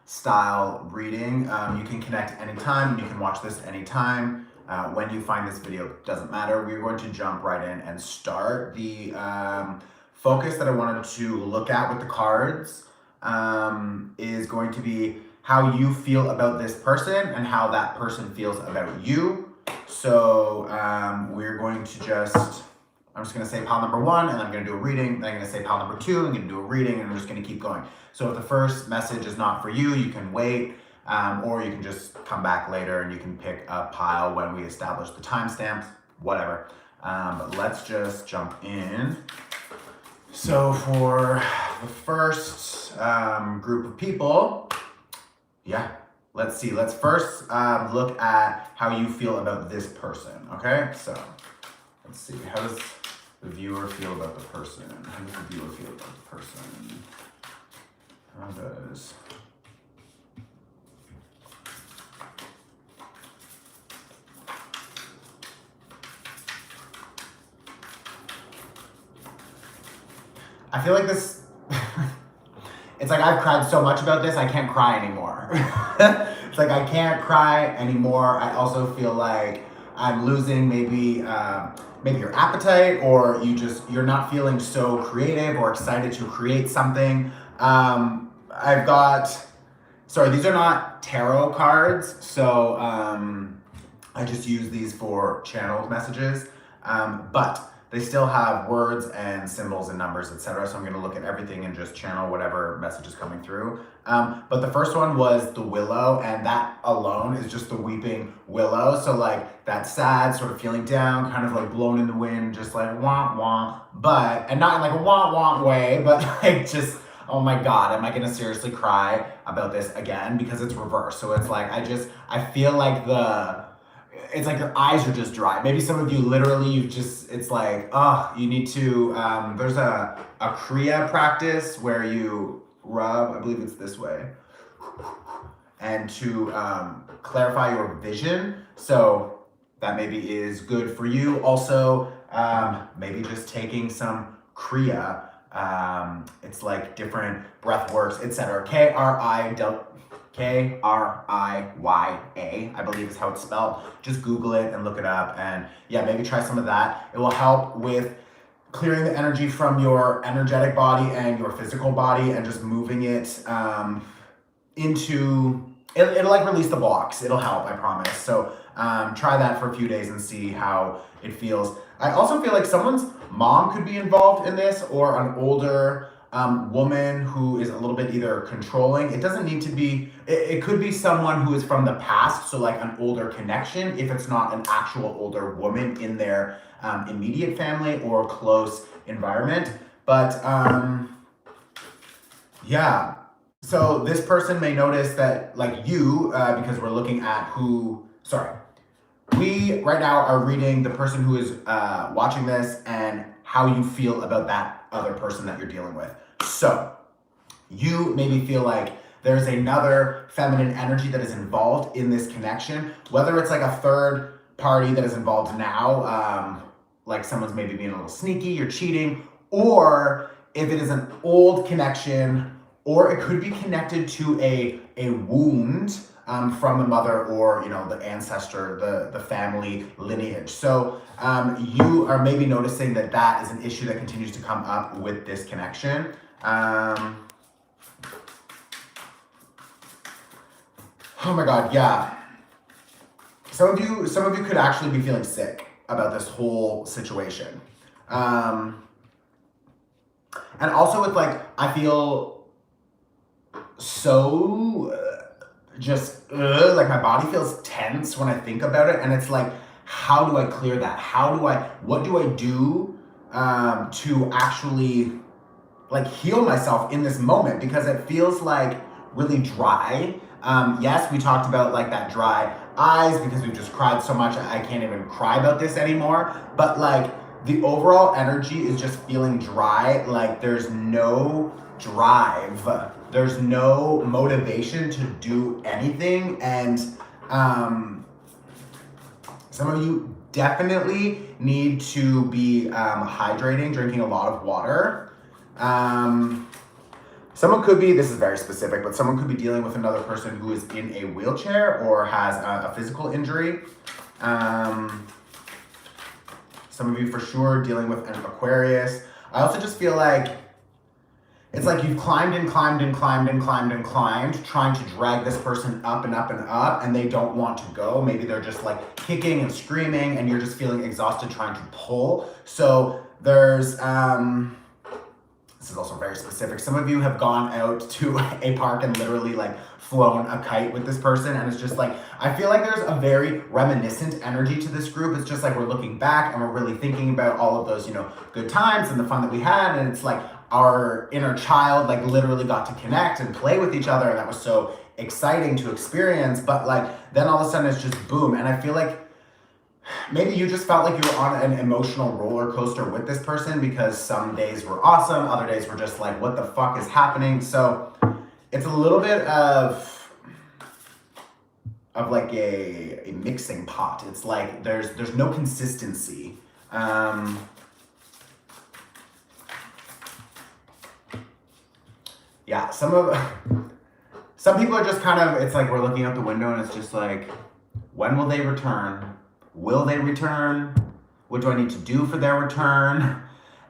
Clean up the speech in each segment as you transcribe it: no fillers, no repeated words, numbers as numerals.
style reading. You can connect anytime. You can watch this anytime. When you find this video, doesn't matter. We're going to jump right in and start. The focus that I wanted to look at with the cards is going to be how you feel about this person and how that person feels about you. So we're going to I'm just going to say pile number 1, and I'm going to do a reading. Then I'm going to say pile number 2, I'm going to do a reading, and I'm just going to keep going. So if the first message is not for you, you can wait, or you can just come back later and you can pick a pile when we establish the timestamps, whatever. But let's just jump in. So for the first group of people, let's see. Let's first look at how you feel about this person, okay? So let's see. How does the viewer feel about the person? How does the viewer feel about the person? How does... I feel like this, it's like I've cried so much about this, I can't cry anymore. It's like I can't cry anymore. I also feel like I'm losing maybe your appetite, or you're not feeling so creative or excited to create something. Sorry, these are not tarot cards, so I just use these for channeled messages, but they still have words and symbols and numbers, etc. So I'm going to look at everything and just channel whatever message is coming through. But the first one was the willow, and that alone is just the weeping willow. So like that sad sort of feeling down, kind of like blown in the wind, just like wah wah, and not in like a wah wah way, but like just, oh my God, am I going to seriously cry about this again? Because it's reversed. So it's like, I feel like it's like your eyes are just dry. Maybe some of you literally, it's like, you need to, there's a Kriya practice where you rub, I believe it's this way, and to clarify your vision. So that maybe is good for you. Also, maybe just taking some Kriya. It's like different breath works, etc. Kriya, I believe is how it's spelled. Just Google it and look it up, and maybe try some of that. It will help with clearing the energy from your energetic body and your physical body, and just moving it it'll like release the blocks. It'll help, I promise. So try that for a few days and see how it feels. I also feel like someone's mom could be involved in this, or an older woman who is a little bit either controlling. It doesn't need to be, it could be someone who is from the past, so like an older connection, if it's not an actual older woman in their immediate family or close environment. But so this person may notice that, like you, because we're looking at we right now are reading the person who is watching this and how you feel about that other person that you're dealing with. So you maybe feel like there's another feminine energy that is involved in this connection, whether it's like a third party that is involved now, like someone's maybe being a little sneaky, you're cheating, or if it is an old connection, or it could be connected to a wound from a mother, or the ancestor, the family lineage. So you are maybe noticing that is an issue that continues to come up with this connection. Oh my God, yeah. Some of you could actually be feeling sick about this whole situation. And also with like, I feel so like my body feels tense when I think about it, and it's like, how do I clear that? What do I do to actually like heal myself in this moment? Because it feels like really dry. Yes, we talked about like that dry eyes because we've just cried so much, I can't even cry about this anymore. But like the overall energy is just feeling dry. Like there's no drive. There's no motivation to do anything. And some of you definitely need to be hydrating, drinking a lot of water. Someone could be, this is very specific, but someone could be dealing with another person who is in a wheelchair or has a physical injury. Some of you for sure dealing with an Aquarius. I also just feel like it's like you've climbed and climbed and climbed and climbed and climbed, trying to drag this person up and up and up, and they don't want to go. Maybe they're just like kicking and screaming, and you're just feeling exhausted trying to pull. So there's, this is also very specific. Some of you have gone out to a park and literally like flown a kite with this person, and it's just like, I feel like there's a very reminiscent energy to this group. It's just like we're looking back and we're really thinking about all of those, you know, good times and the fun that we had, and it's like our inner child like literally got to connect and play with each other, and that was so exciting to experience. But like then all of a sudden it's just boom, and I feel like maybe you just felt like you were on an emotional roller coaster with this person, because some days were awesome, other days were just like, what the fuck is happening? So it's a little bit of like a mixing pot. It's like there's no consistency. Yeah, some people are just kind of, it's like we're looking out the window and it's just like, when will they return? Will they return? What do I need to do for their return?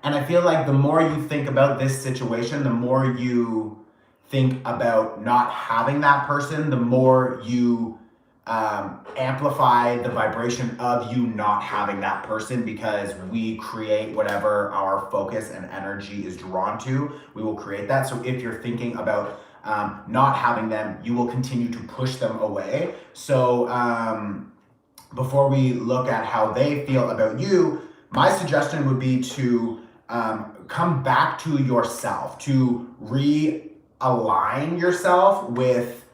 And I feel like the more you think about this situation, the more you think about not having that person, the more you amplify the vibration of you not having that person, because we create whatever our focus and energy is drawn to. We will create that. So if you're thinking about not having them, you will continue to push them away. So before we look at how they feel about you, my suggestion would be to come back to yourself, to realign yourself with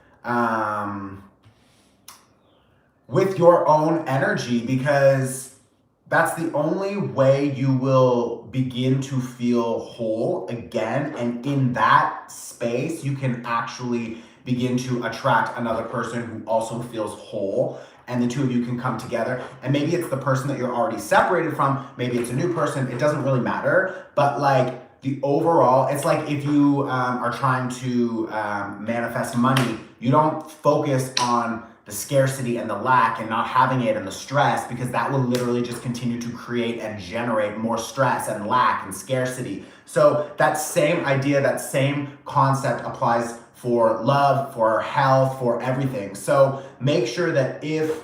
your own energy, because that's the only way you will begin to feel whole again. And in that space, you can actually begin to attract another person who also feels whole, and the two of you can come together. And maybe it's the person that you're already separated from, maybe it's a new person, it doesn't really matter. But like the overall, it's like if you are trying to manifest money, you don't focus on the scarcity and the lack and not having it and the stress, because that will literally just continue to create and generate more stress and lack and scarcity. So that same idea, that same concept applies for love, for health, for everything. So make sure that if,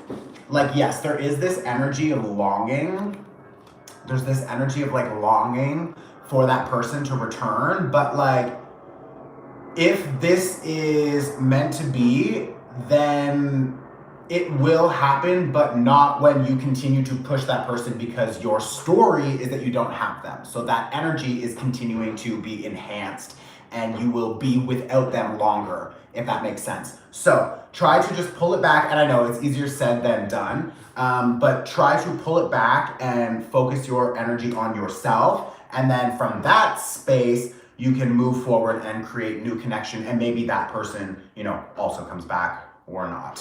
like, yes, there is this energy of longing, there's this energy of like longing for that person to return, but like, if this is meant to be, then it will happen, but not when you continue to push that person, because your story is that you don't have them. So that energy is continuing to be enhanced, and you will be without them longer, if that makes sense. So try to just pull it back, and I know it's easier said than done, but try to pull it back and focus your energy on yourself, and then from that space, you can move forward and create new connection, and maybe that person, you know, also comes back or not,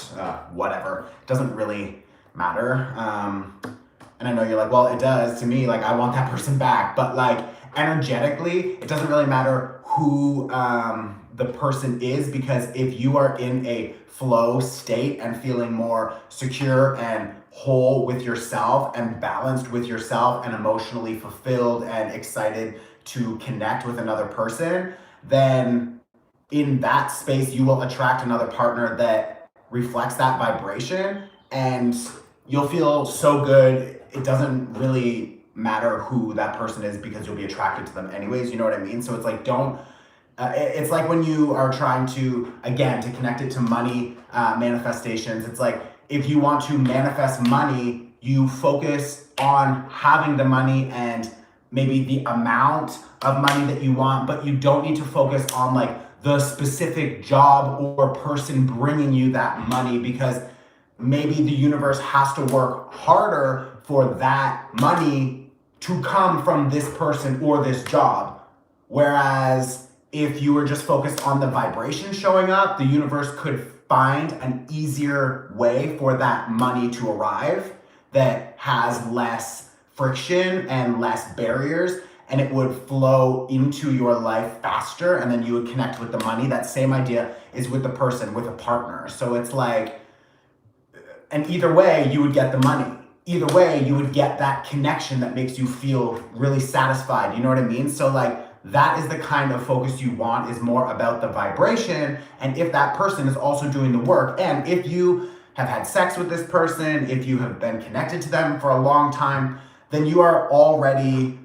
whatever. It doesn't really matter. And I know you're like, well, it does to me, like I want that person back, but like energetically, it doesn't really matter who the person is, because if you are in a flow state and feeling more secure and whole with yourself and balanced with yourself and emotionally fulfilled and excited to connect with another person, then in that space, you will attract another partner that reflects that vibration, and you'll feel so good. It doesn't really matter who that person is, because you'll be attracted to them anyways. You know what I mean? So it's like, it's like when you are trying to, again, to connect it to money manifestations, it's like, if you want to manifest money, you focus on having the money and maybe the amount of money that you want, but you don't need to focus on like the specific job or person bringing you that money, because maybe the universe has to work harder for that money to come from this person or this job. Whereas if you were just focused on the vibration showing up, the universe could find an easier way for that money to arrive that has less friction and less barriers. and it would flow into your life faster, and then you would connect with the money. That same idea is with the person, with a partner. So it's like, and either way, you would get the money. Either way, you would get that connection that makes you feel really satisfied. You know what I mean? So like, that is the kind of focus you want, is more about the vibration. And if that person is also doing the work, and if you have had sex with this person, if you have been connected to them for a long time, then you are already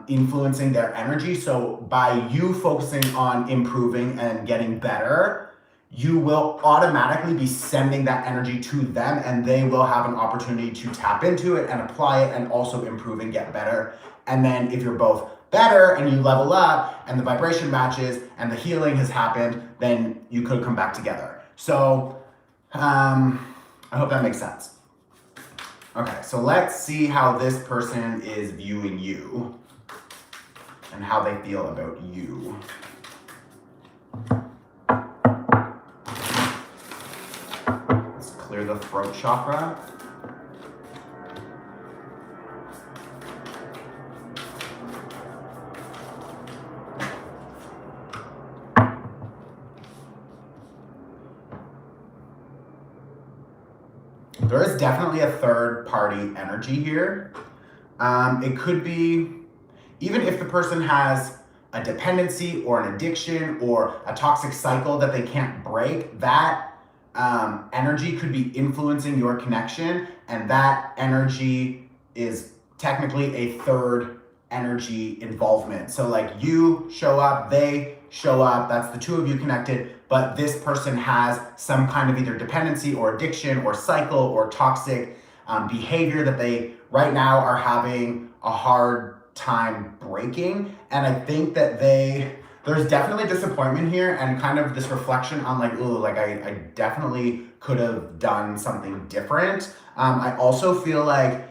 influencing their energy. So by you focusing on improving and getting better, you will automatically be sending that energy to them, and they will have an opportunity to tap into it and apply it and also improve and get better. And then if you're both better and you level up and the vibration matches and the healing has happened, then you could come back together. So I hope that makes sense. Okay, so let's see how this person is viewing you and how they feel about you. Let's clear the throat chakra. There is definitely a third party energy here. It could be, even if the person has a dependency or an addiction or a toxic cycle that they can't break, that energy could be influencing your connection, and that energy is technically a third energy involvement. So like, you show up, they show up, that's the two of you connected, but this person has some kind of either dependency or addiction or cycle or toxic behavior that they right now are having a hard time breaking. And I think that there's definitely disappointment here, and kind of this reflection on like, ooh, like I definitely could have done something different. I also feel like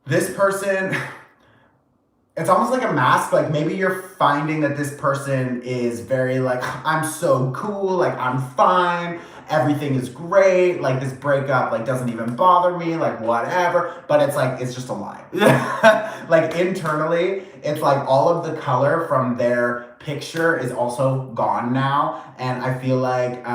this person, it's almost like a mask. Like, maybe you're finding that this person is very like, I'm so cool, like I'm fine, everything is great, like this breakup like doesn't even bother me, like whatever. But it's like, it's just a lie. Like internally, it's like all of the color from their picture is also gone now. And I feel like,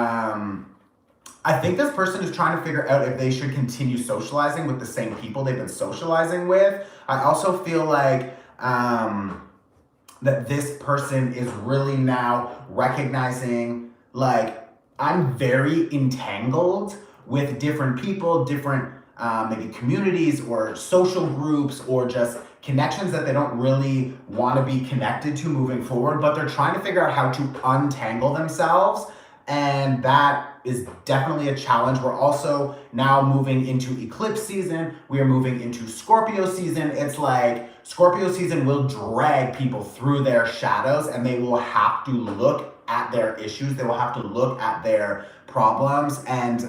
I think this person is trying to figure out if they should continue socializing with the same people they've been socializing with. I also feel like that this person is really now recognizing, like, I'm very entangled with different people, different maybe communities or social groups, or just connections that they don't really want to be connected to moving forward, but they're trying to figure out how to untangle themselves. And that is definitely a challenge. We're also now moving into eclipse season. We are moving into Scorpio season. It's like Scorpio season will drag people through their shadows, and they will have to look at their issues. They will have to look at their problems. And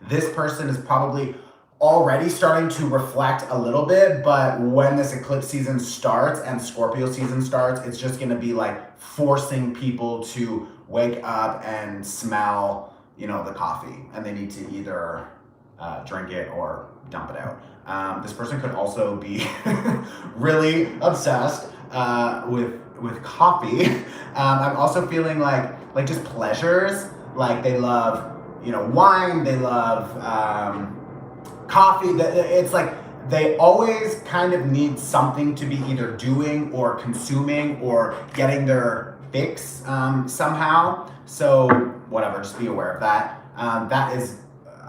this person is probably already starting to reflect a little bit, but when this eclipse season starts and Scorpio season starts, it's just going to be like forcing people to wake up and smell, you know, the coffee, and they need to either drink it or dump it out. This person could also be really obsessed with coffee. I'm also feeling like just pleasures, like they love, you know, wine, they love coffee. It's like they always kind of need something to be either doing or consuming or getting their fix somehow. So whatever, just be aware of that. That is,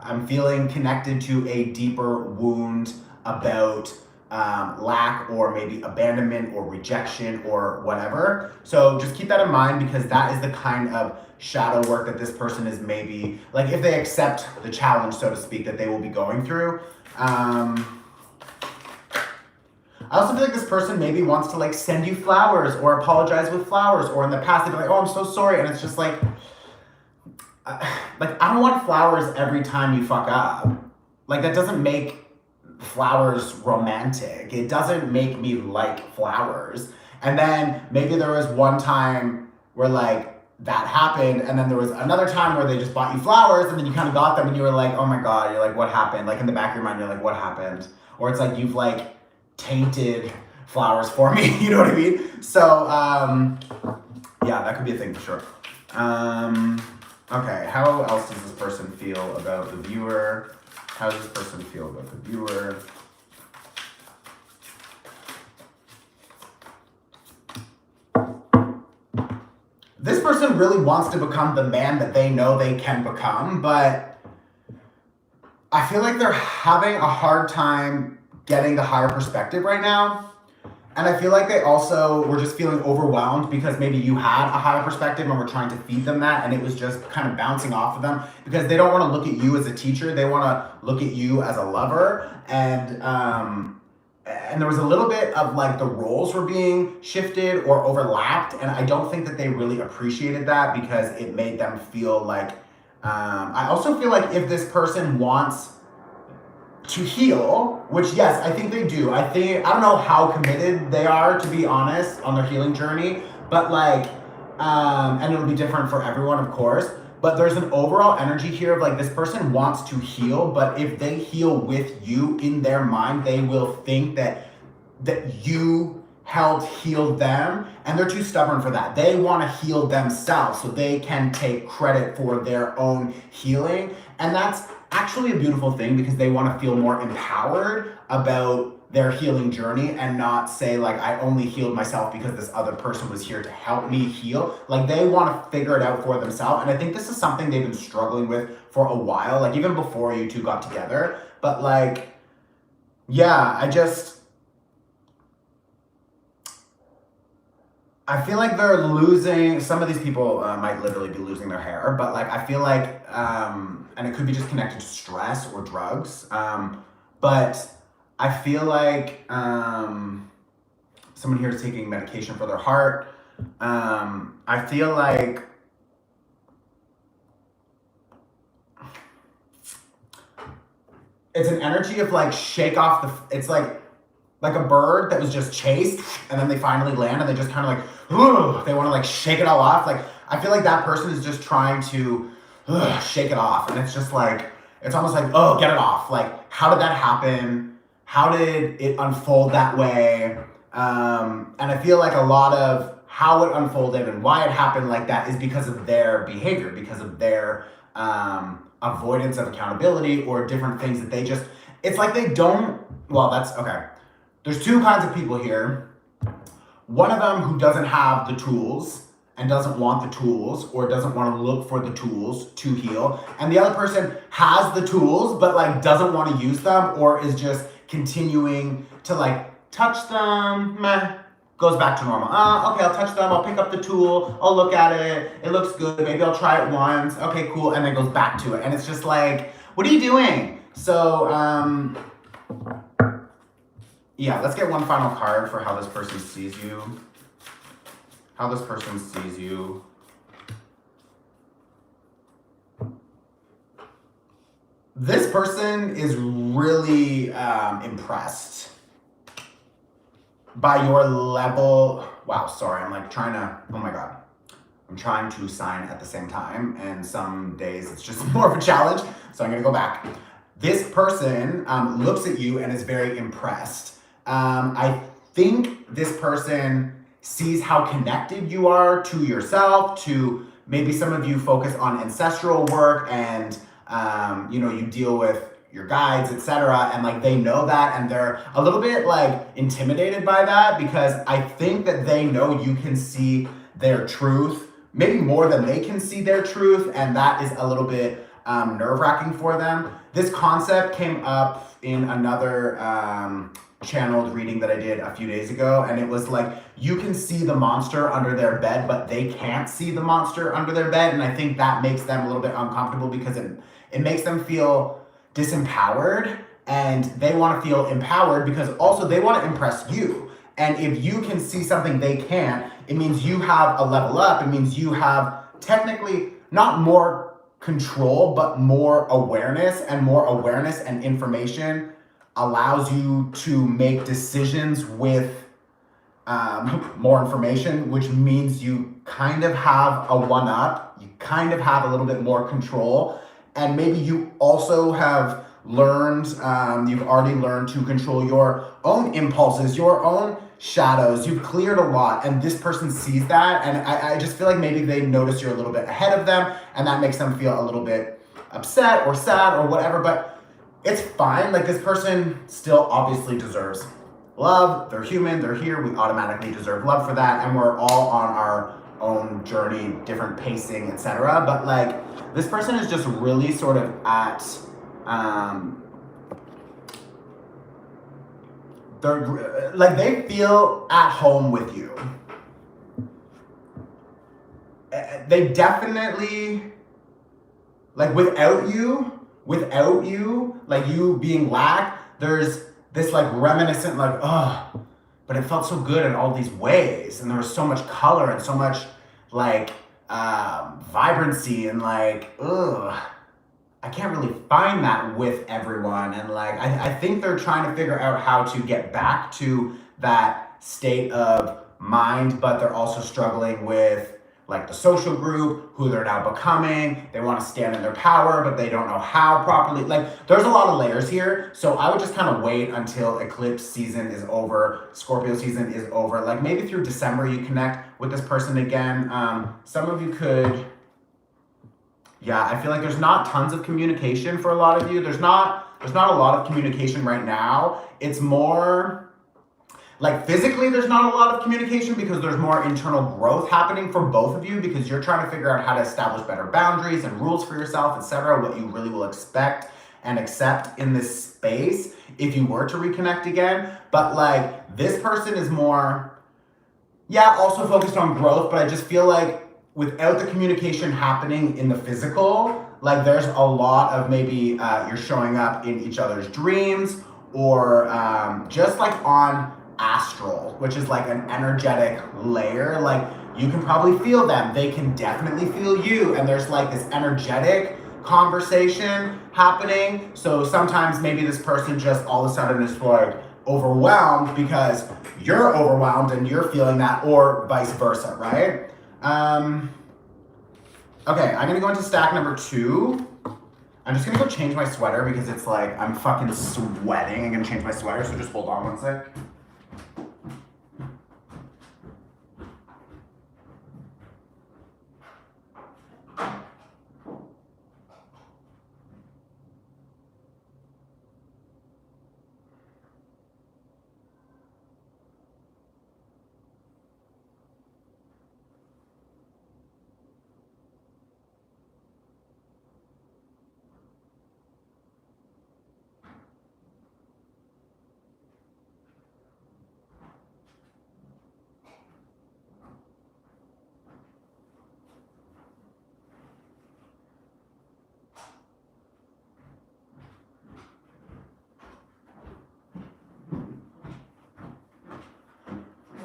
I'm feeling connected to a deeper wound about lack or maybe abandonment or rejection or whatever. So just keep that in mind, because that is the kind of shadow work that this person is maybe, like, if they accept the challenge, so to speak, that they will be going through. I also feel like this person maybe wants to like send you flowers or apologize with flowers, or in the past they'd be like, oh, I'm so sorry. And it's just like I don't want flowers every time you fuck up. Like, that doesn't make flowers romantic. It doesn't make me like flowers. And then maybe there was one time where like that happened, and then there was another time where they just bought you flowers, and then you kind of got them and you were like, oh my God, you're like, what happened? Like in the back of your mind, you're like, what happened? Or it's like you've like tainted flowers for me. You know what I mean? So yeah, that could be a thing for sure. Okay, how else does this person feel about the viewer? How does this person feel about the viewer? This person really wants to become the man that they know they can become, but I feel like they're having a hard time getting the higher perspective right now. And I feel like they also were just feeling overwhelmed because maybe you had a higher perspective and were trying to feed them that, and it was just kind of bouncing off of them because they don't want to look at you as a teacher. They want to look at you as a lover. And there was a little bit of like the roles were being shifted or overlapped. And I don't think that they really appreciated that because it made them feel like, I also feel like if this person wants to heal, which yes, I think they do. I don't know how committed they are, to be honest, on their healing journey, but like, and it'll be different for everyone, of course, but there's an overall energy here of like, this person wants to heal, but if they heal with you in their mind, they will think that you helped heal them, and they're too stubborn for that. They want to heal themselves so they can take credit for their own healing, and that's actually a beautiful thing because they want to feel more empowered about their healing journey and not say like, I only healed myself because this other person was here to help me heal. Like, they want to figure it out for themselves, and I think this is something they've been struggling with for a while, like even before you two got together. But like, yeah, I feel like they're losing, some of these people might literally be losing their hair, but like, I feel like, and it could be just connected to stress or drugs, but I feel like someone here is taking medication for their heart. I feel like it's an energy of like shake off it's like a bird that was just chased and then they finally land and they just kind of like, ugh, they want to like shake it all off. Like, I feel like that person is just trying to shake it off. And it's just like, it's almost like, oh, get it off. Like, how did that happen? How did it unfold that way? And I feel like a lot of how it unfolded and why it happened like that is because of their behavior, because of their avoidance of accountability or different things that they just, it's like they don't, well, that's, okay. There's two kinds of people here. One of them who doesn't have the tools and doesn't want the tools or doesn't want to look for the tools to heal. And the other person has the tools but like doesn't want to use them or is just continuing to like touch them, goes back to normal. Okay, I'll touch them, I'll pick up the tool, I'll look at it, it looks good, maybe I'll try it once, okay, cool, and then goes back to it. And it's just like, what are you doing? So, yeah, let's get one final card for how this person sees you. How this person sees you. This person is really impressed by your level. Wow, sorry, I'm like trying to, oh my God. I'm trying to sign at the same time, and some days it's just more of a challenge, so I'm gonna go back. This person looks at you and is very impressed. I think this person sees how connected you are to yourself, to maybe some of you focus on ancestral work and, you deal with your guides, etc. And like, they know that and they're a little bit like intimidated by that because I think that they know you can see their truth, maybe more than they can see their truth. And that is a little bit nerve-wracking for them. This concept came up in another channeled reading that I did a few days ago, and it was like, you can see the monster under their bed, but they can't see the monster under their bed. And I think that makes them a little bit uncomfortable because it makes them feel disempowered, and they want to feel empowered because also they want to impress you. And if you can see something they can't, it means you have a level up. It means you have technically not more control, but more awareness, and more awareness and information allows you to make decisions with more information, which means you kind of have a one-up, you kind of have a little bit more control, and maybe you also have learned, you've already learned to control your own impulses, your own shadows, you've cleared a lot, and this person sees that, and I just feel like maybe they notice you're a little bit ahead of them, and that makes them feel a little bit upset or sad or whatever, but it's fine. Like, this person still obviously deserves love. They're human, they're here, we automatically deserve love for that, and we're all on our own journey, different pacing, etc. But like, this person is just really sort of at they're like, they feel at home with you. They definitely, like, without you, like you being lack, there's this like reminiscent, like, oh, but it felt so good in all these ways, and there was so much color and so much like vibrancy, and like, ugh, I can't really find that with everyone. And like, I think they're trying to figure out how to get back to that state of mind, but they're also struggling with like the social group, who they're now becoming. They want to stand in their power, but they don't know how properly. Like, there's a lot of layers here. So I would just kind of wait until eclipse season is over, Scorpio season is over. Like, maybe through December you connect with this person again. Some of you could, yeah, I feel like there's not tons of communication for a lot of you. There's not a lot of communication right now. It's more like, physically there's not a lot of communication because there's more internal growth happening for both of you, because you're trying to figure out how to establish better boundaries and rules for yourself, etc., what you really will expect and accept in this space if you were to reconnect again. But like, this person is more, yeah, also focused on growth, but I just feel like without the communication happening in the physical, like, there's a lot of maybe you're showing up in each other's dreams, or just like on astral, which is like an energetic layer. Like, you can probably feel them, they can definitely feel you, and there's like this energetic conversation happening. So sometimes maybe this person just all of a sudden is like overwhelmed because you're overwhelmed and you're feeling that, or vice versa, right? Okay, I'm gonna go into stack number 2. I'm just gonna go change my sweater because it's like, I'm fucking sweating. I'm gonna change my sweater, so just hold on one sec.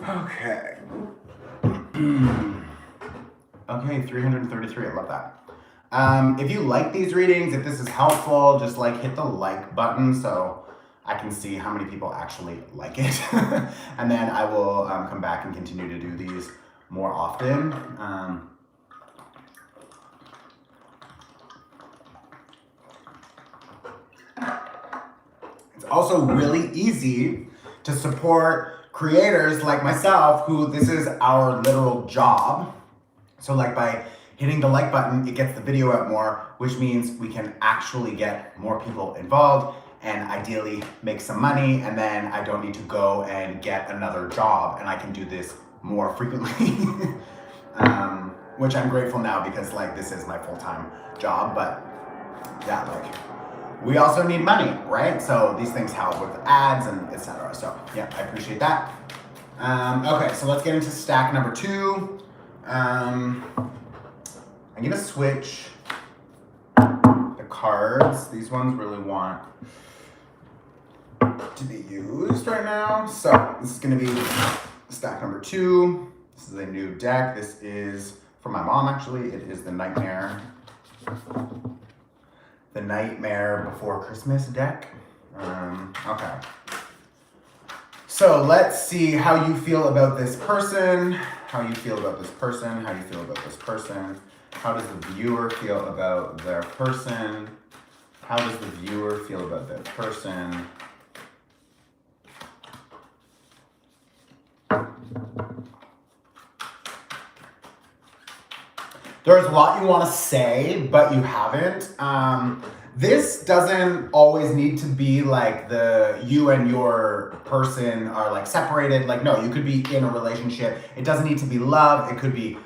Okay. Okay, 333, I love that. If you like these readings, if this is helpful, just like hit the like button so I can see how many people actually like it. And then I will come back and continue to do these more often. It's also really easy to support creators like myself, who this is our literal job. So like, by hitting the like button, it gets the video out more, which means we can actually get more people involved and ideally make some money, and then I don't need to go and get another job, and I can do this more frequently. Which I'm grateful now, because like, this is my full-time job. But yeah, like, we also need money, right? So these things help with ads and etc. So yeah, I appreciate that. Okay, so let's get into stack number 2. I'm gonna switch the cards. These ones really want to be used right now. So this is gonna be stack number 2. This is a new deck. This is from my mom, actually. It is the Nightmare Before Christmas deck. Okay. So let's see how you feel about this person. How you feel about this person. How you feel about this person. How does the viewer feel about their person? How does the viewer feel about their person? There's a lot you want to say, but you haven't. This doesn't always need to be like you and your person are like separated. Like, no, you could be in a relationship. It doesn't need to be love. It could be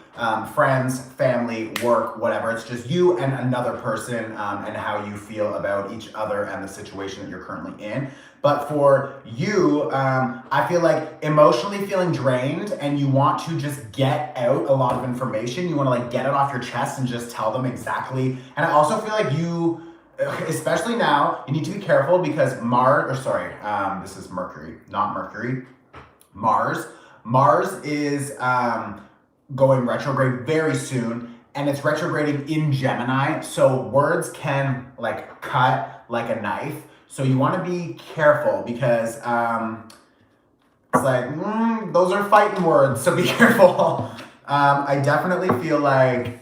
friends, family, work, whatever. It's just you and another person and how you feel about each other and the situation that you're currently in. But for you, I feel like emotionally feeling drained and you want to just get out a lot of information. You want to like get it off your chest and just tell them exactly. And I also feel like you, especially now, you need to be careful because this is Mercury, not Mercury. Mars is going retrograde very soon, and it's retrograding in Gemini, so words can like cut like a knife. So you want to be careful because it's like those are fighting words, so be careful. I definitely feel like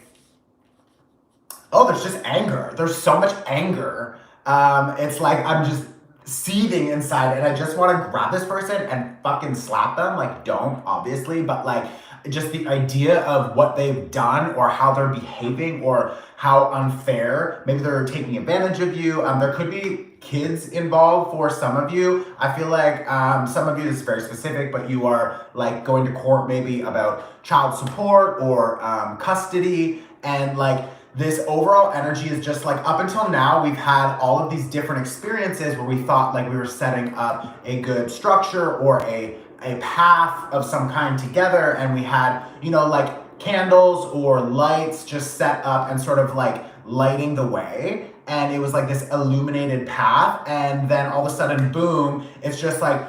there's just anger. There's so much anger. It's like I'm just seething inside and I just want to grab this person and fucking slap them. Like, don't, obviously, but like just the idea of what they've done or how they're behaving or how unfair. Maybe they're taking advantage of you. There could be kids involved for some of you. I feel like some of you, this is very specific, but you are like going to court maybe about child support or custody, and like this overall energy is just like, up until now, we've had all of these different experiences where we thought like we were setting up a good structure or a path of some kind together, and we had, like candles or lights just set up and sort of like lighting the way, and it was like this illuminated path, and then all of a sudden, boom, it's just like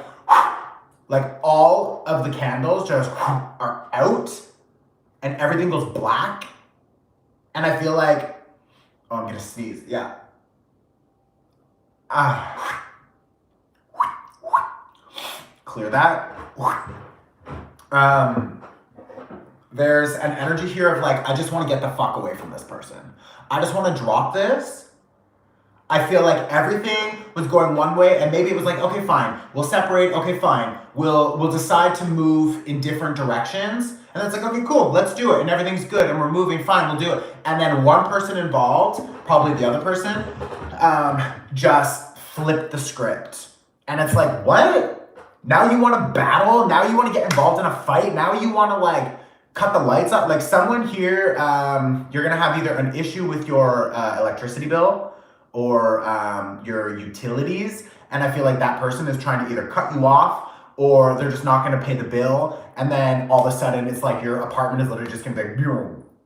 all of the candles just are out and everything goes black. And I feel like, I'm gonna sneeze, yeah. Clear that. There's an energy here of like, I just wanna get the fuck away from this person. I just wanna drop this. I feel like everything was going one way, and maybe it was like, okay, fine, we'll separate, okay, fine. We'll decide to move in different directions. And it's like, okay, cool, let's do it. And everything's good and we're moving, fine, we'll do it. And then one person involved, probably the other person, just flipped the script. And it's like, what? Now you want to battle? Now you want to get involved in a fight? Now you want to like cut the lights up? Like someone here, you're going to have either an issue with your electricity bill or your utilities. And I feel like that person is trying to either cut you off or they're just not going to pay the bill. And then all of a sudden it's like your apartment is literally just going to be like,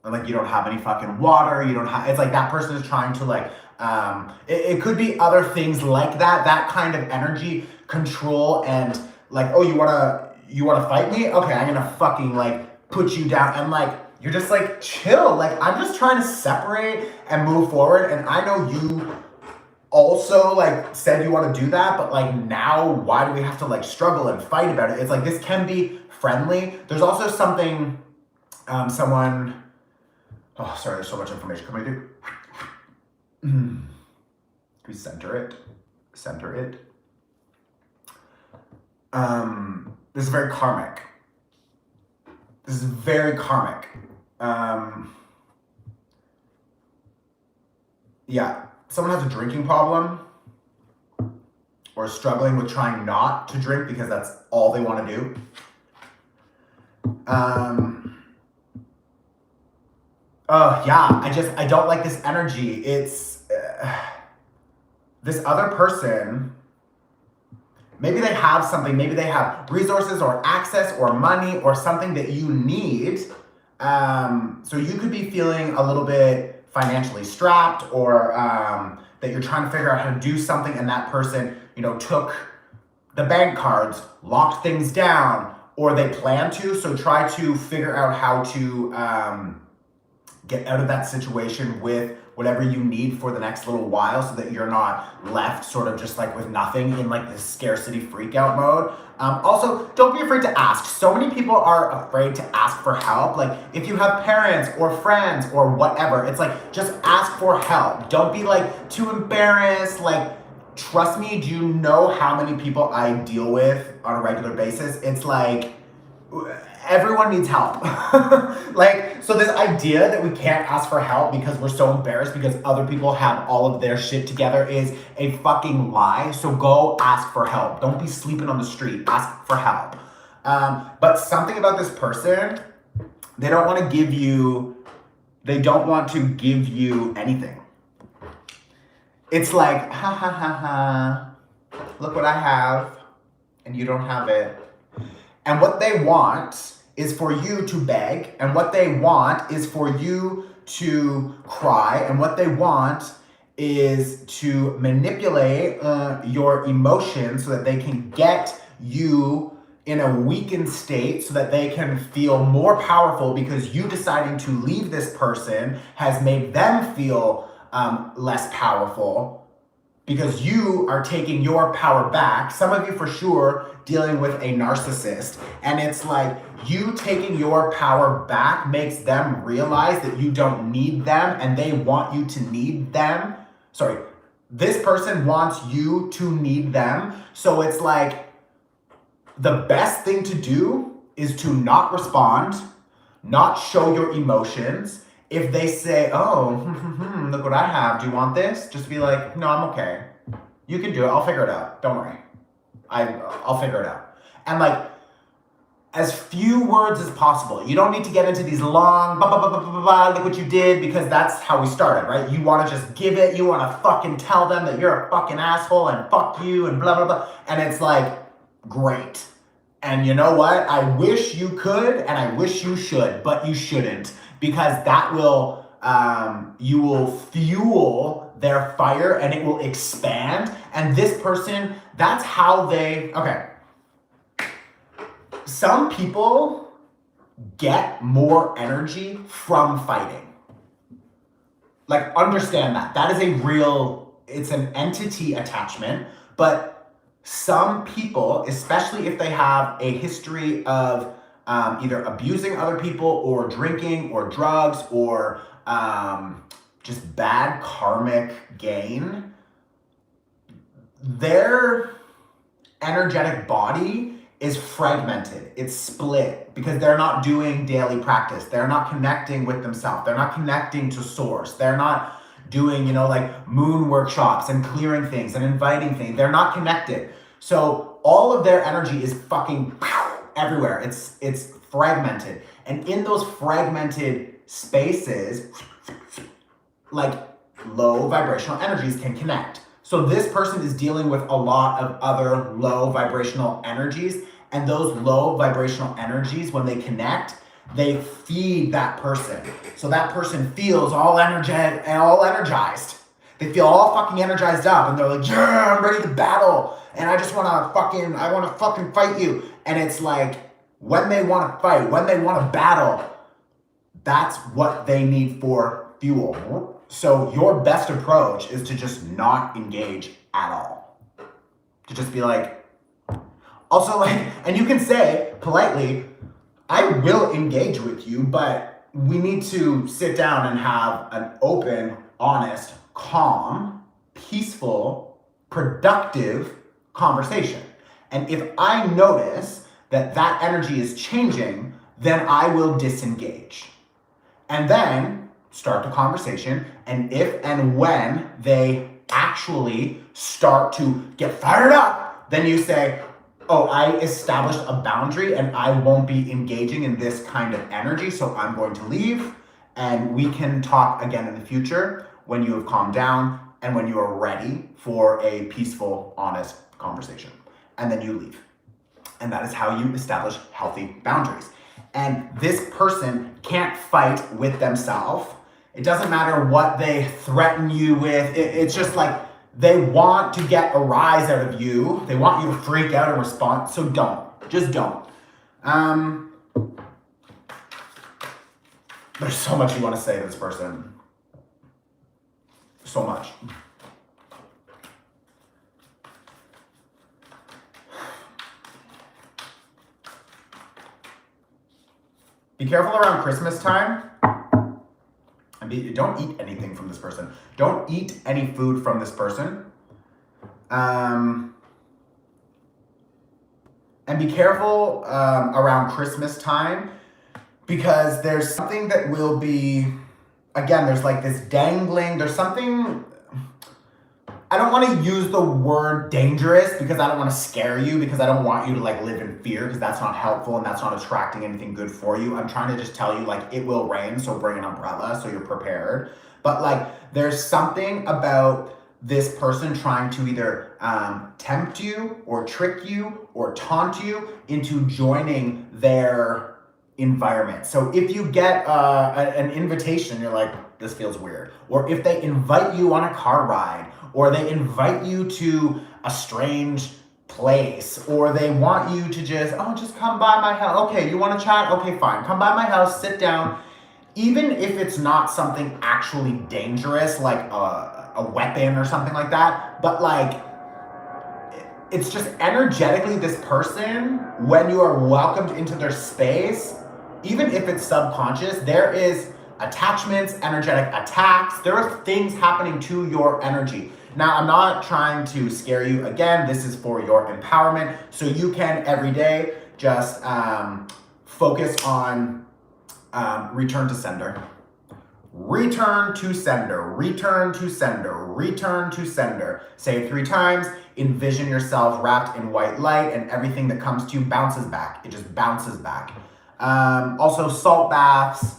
and like you don't have any fucking water. It's like that person is trying to like, it could be other things like that kind of energy, control, and like, oh, you want to fight me? Okay, I'm going to fucking like put you down. And like, you're just like, chill. Like, I'm just trying to separate and move forward. And I know you also like said you want to do that, but like now why do we have to like struggle and fight about it? It's like, this can be friendly. There's also something, there's so much information coming through. Can we center it? This is very karmic. Yeah. Someone has a drinking problem or struggling with trying not to drink because that's all they want to do. I don't like this energy. It's this other person, maybe they have something, maybe they have resources or access or money or something that you need. So you could be feeling a little bit financially strapped, or that you're trying to figure out how to do something, and that person, took the bank cards, locked things down, or they plan to. So try to figure out how to get out of that situation with whatever you need for the next little while, so that you're not left sort of just like with nothing in like this scarcity freak out mode. Also, don't be afraid to ask. So many people are afraid to ask for help. Like if you have parents or friends or whatever, it's like, just ask for help. Don't be like too embarrassed. Like, trust me, do you know how many people I deal with on a regular basis? It's like, everyone needs help. Like, so this idea that we can't ask for help because we're so embarrassed because other people have all of their shit together is a fucking lie. So go ask for help. Don't be sleeping on the street. Ask for help. But something about this person, they don't want to give you anything. It's like, ha ha ha ha, look what I have, and you don't have it. And what they want is for you to beg, and what they want is for you to cry, and what they want is to manipulate your emotions so that they can get you in a weakened state so that they can feel more powerful, because you deciding to leave this person has made them feel less powerful, because you are taking your power back. Some of you for sure dealing with a narcissist, and it's like you taking your power back makes them realize that you don't need them and they want you to need them. Sorry, this person wants you to need them. So it's like the best thing to do is to not respond, not show your emotions. If they say, oh, look what I have, do you want this? Just be like, no, I'm okay. You can do it, I'll figure it out, don't worry. I'll figure it out. And like, as few words as possible. You don't need to get into these long, look what you did, because that's how we started, right? You want to just give it, you want to fucking tell them that you're a fucking asshole and fuck you and blah, blah, blah. And it's like, great. And you know what? I wish you could and I wish you should, but you shouldn't, because that will, you will fuel their fire and it will expand. And this person, that's how they, okay. Some people get more energy from fighting. Like, understand that. That is a real, it's an entity attachment, but some people, especially if they have a history of either abusing other people or drinking or drugs or just bad karmic gain, their energetic body is fragmented. It's split because they're not doing daily practice. They're not connecting with themselves. They're not connecting to source. They're not doing, like moon workshops and clearing things and inviting things. They're not connected. So all of their energy is fucking everywhere. It's fragmented. And in those fragmented spaces, like low vibrational energies can connect. So this person is dealing with a lot of other low vibrational energies, and those low vibrational energies, when they connect, they feed that person. So that person feels all energized. They feel all fucking energized up, and they're like, yeah, I'm ready to battle, and I want to fucking fight you. And it's like, when they want to fight, when they want to battle, that's what they need for fuel. So your best approach is to just not engage at all. To just be like, also like, and you can say politely, I will engage with you, but we need to sit down and have an open, honest, calm, peaceful, productive conversation. And if I notice that that energy is changing, then I will disengage. And then start the conversation, and if and when they actually start to get fired up, then you say, oh, I established a boundary and I won't be engaging in this kind of energy, so I'm going to leave, and we can talk again in the future when you have calmed down and when you are ready for a peaceful, honest conversation. And then you leave. And that is how you establish healthy boundaries. And this person can't fight with themselves. It doesn't matter what they threaten you with. It's just like they want to get a rise out of you. They want you to freak out and respond. So don't. Just don't. There's so much you want to say to this person. So much. Be careful around Christmas time. Don't eat anything from this person. Don't eat any food from this person. And And be careful around Christmas time, because there's something that will be, again, there's like this dangling, there's something, I don't want to use the word dangerous because I don't want to scare you, because I don't want you to like live in fear, because that's not helpful and that's not attracting anything good for you. I'm trying to just tell you like it will rain, so bring an umbrella so you're prepared. But like there's something about this person trying to either tempt you or trick you or taunt you into joining their environment. So if you get an invitation, you're like, this feels weird. Or if they invite you on a car ride, or they invite you to a strange place, or they want you to just come by my house. Okay, you want to chat? Okay, fine. Come by my house, sit down. Even if it's not something actually dangerous, like a weapon or something like that, but like, it's just energetically this person, when you are welcomed into their space, even if it's subconscious, there is attachments, energetic attacks. There are things happening to your energy. Now, I'm not trying to scare you. Again, this is for your empowerment. So you can every day just focus on return to sender. Return to sender, return to sender, return to sender. Say it 3 times. Envision yourself wrapped in white light, and everything that comes to you bounces back. It just bounces back. Also, salt baths.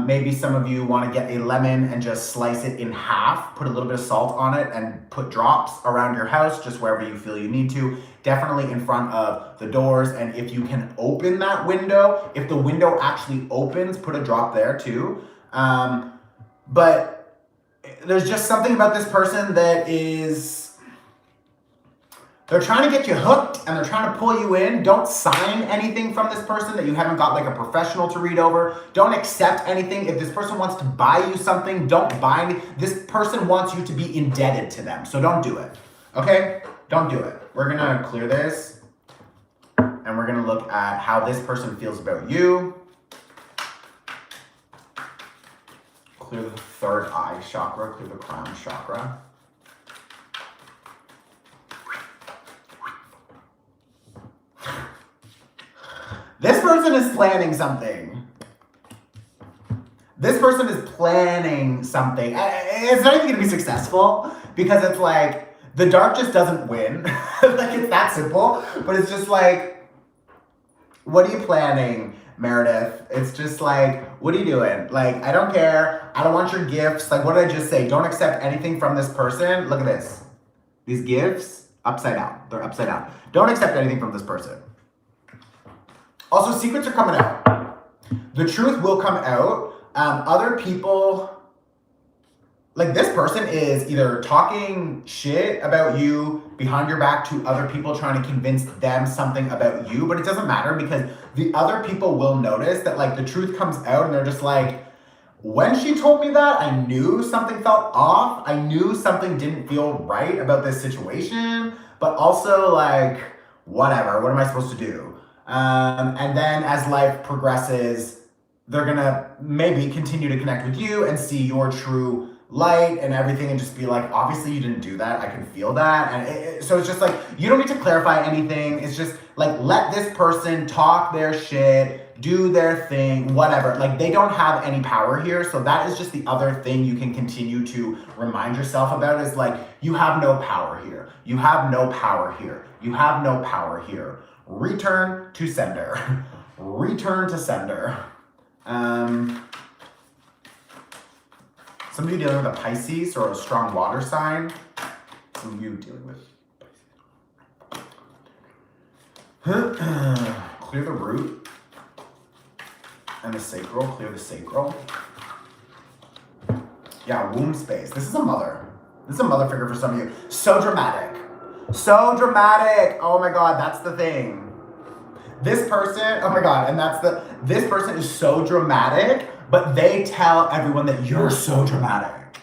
Maybe some of you want to get a lemon and just slice it in half, put a little bit of salt on it, and put drops around your house, just wherever you feel you need to. Definitely in front of the doors. And if you can open that window, if the window actually opens, put a drop there too. But there's just something about this person that is, they're trying to get you hooked and they're trying to pull you in. Don't sign anything from this person that you haven't got like a professional to read over. Don't accept anything. If this person wants to buy you something, don't buy anything. This person wants you to be indebted to them. So don't do it. Okay? Don't do it. We're going to clear this and we're going to look at how this person feels about you. Clear the 3rd eye chakra, clear the crown chakra. This person is planning something. This person is planning something. It's not even going to be successful, because it's like the dark just doesn't win. Like, it's that simple. But it's just like, what are you planning, Meredith? It's just like, what are you doing? Like, I don't care. I don't want your gifts. Like, what did I just say? Don't accept anything from this person. Look at this. These gifts, upside down. They're upside down. Don't accept anything from this person. Also, secrets are coming out. The truth will come out. Other people, like this person is either talking shit about you behind your back to other people, trying to convince them something about you, but it doesn't matter, because the other people will notice that like the truth comes out and they're just like, when she told me that, I knew something felt off. I knew something didn't feel right about this situation, but also like, whatever, what am I supposed to do? And then as life progresses, they're gonna maybe continue to connect with you and see your true light and everything, and just be like, obviously you didn't do that. I can feel that. And so it's just like, you don't need to clarify anything. It's just like, let this person talk their shit, do their thing, whatever. Like, they don't have any power here. So that is just the other thing you can continue to remind yourself about, is like, you have no power here. You have no power here. You have no power here. Return to sender. Return to sender. Some of you dealing with a Pisces or a strong water sign. Some of you dealing with Pisces. Clear the root and the sacral. Clear the sacral. Yeah, womb space. This is a mother. This is a mother figure for some of you. So dramatic. So dramatic. Oh my God, that's the thing. This person, oh my God, and this person is so dramatic, but they tell everyone that you're so dramatic.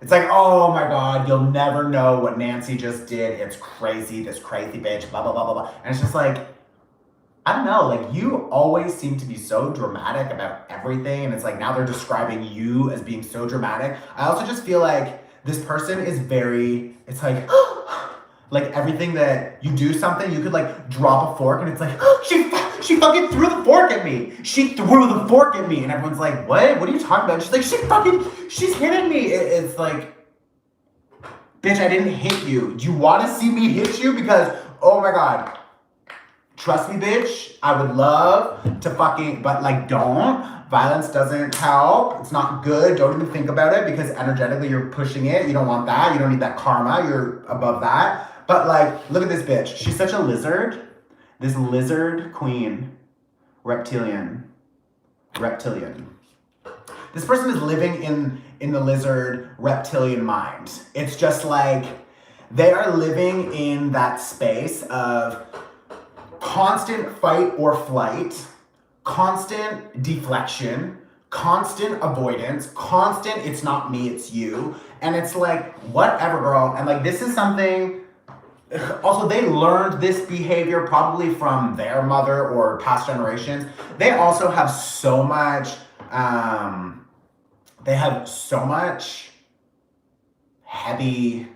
It's like, oh my God, you'll never know what Nancy just did. It's crazy, this crazy bitch, blah, blah, blah, blah, blah. And it's just like, I don't know, like, you always seem to be so dramatic about everything. And it's like, now they're describing you as being so dramatic. I also just feel like this person is very, it's like, Like everything that you do something, you could like drop a fork and it's like, oh, she fucking threw the fork at me. She threw the fork at me. And everyone's like, what? What are you talking about? She's like, she's hitting me. It's like, bitch, I didn't hit you. Do you want to see me hit you? Because, oh my God, trust me, bitch, I would love to fucking, but like, don't. Violence doesn't help. It's not good. Don't even think about it because energetically you're pushing it. You don't want that. You don't need that karma. You're above that. But like, look at this bitch. She's such a lizard. This lizard queen. Reptilian. This person is living in the lizard reptilian mind. It's just like they are living in that space of constant fight or flight, constant deflection, constant avoidance, constant it's not me, it's you. And it's like, whatever, girl. And like, this is something, also they learned this behavior probably from their mother or past generations. They also have so much, heavy,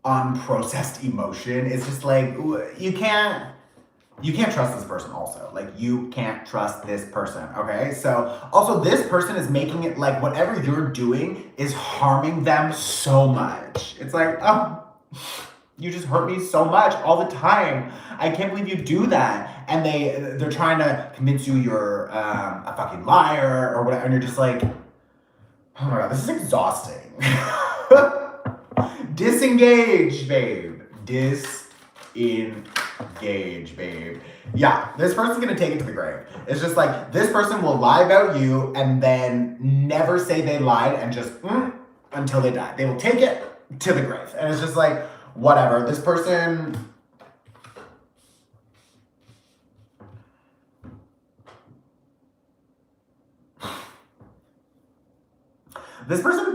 unprocessed emotion. It's just like, you can't trust this person also. Like, you can't trust this person, okay? So, also, this person is making it like whatever you're doing is harming them so much. It's like, oh, you just hurt me so much all the time. I can't believe you do that. And they're trying to convince you you're a fucking liar or whatever. And you're just like, oh my God, this is exhausting. Disengage, babe. Disengage, babe. Yeah, this person's gonna take it to the grave. It's just like, this person will lie about you and then never say they lied and just until they die. They will take it to the grave. And it's just like, whatever. This person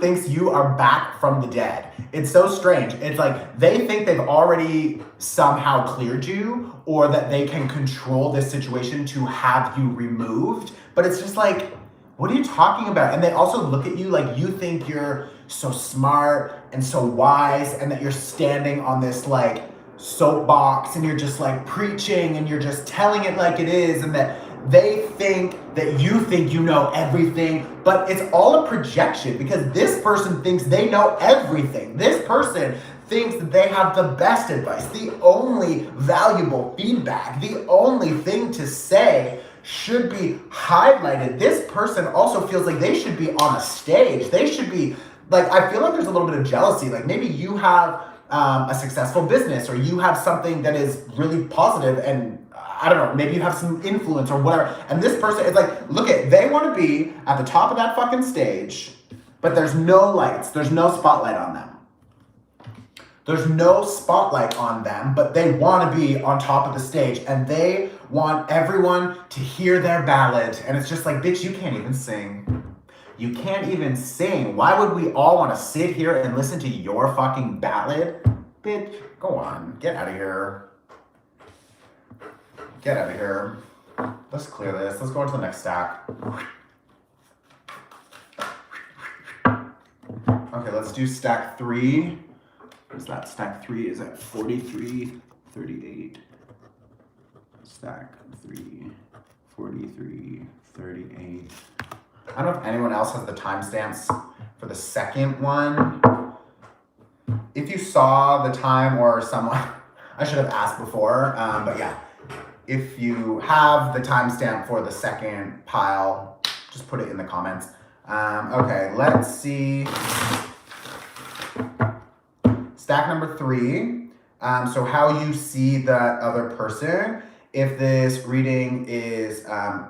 thinks you are back from the dead. It's so strange. It's like they think they've already somehow cleared you or that they can control this situation to have you removed. But it's just like, what are you talking about? And they also look at you like you think you're so smart and so wise and that you're standing on this like soapbox and you're just like preaching and you're just telling it like it is, and that they think that you think you know everything, but it's all a projection because this person thinks they know everything. This person thinks that they have the best advice, the only valuable feedback, the only thing to say should be highlighted. This person also feels like they should be on a stage. They should be like, I feel like there's a little bit of jealousy. Like maybe you have a successful business or you have something that is really positive and I don't know, maybe you have some influence or whatever. And this person is like, look they want to be at the top of that fucking stage, but there's no lights. There's no spotlight on them. There's no spotlight on them, but they want to be on top of the stage and they want everyone to hear their ballad. And it's just like, bitch, you can't even sing. You can't even sing. Why would we all want to sit here and listen to your fucking ballad? Bitch, go on. Get out of here. Get out of here. Let's clear this. Let's go on to the next stack. Okay, let's do stack 3. Where's that? Stack 3 is at 43:38. Stack 3, 43:38. I don't know if anyone else has the timestamps for the second one. If you saw the time or someone, I should have asked before, but yeah. If you have the timestamp for the second pile, just put it in the comments. Okay, let's see. Stack number 3. So how you see the other person. If this reading is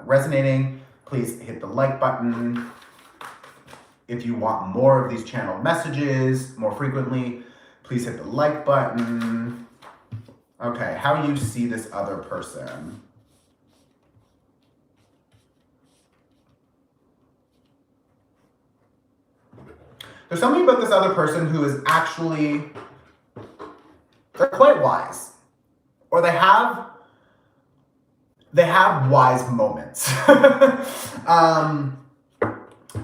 resonating, please hit the like button. If you want more of these channeled messages more frequently, please hit the like button. Okay, how you see this other person. There's something about this other person who is actually, they're quite wise. Or they have wise moments.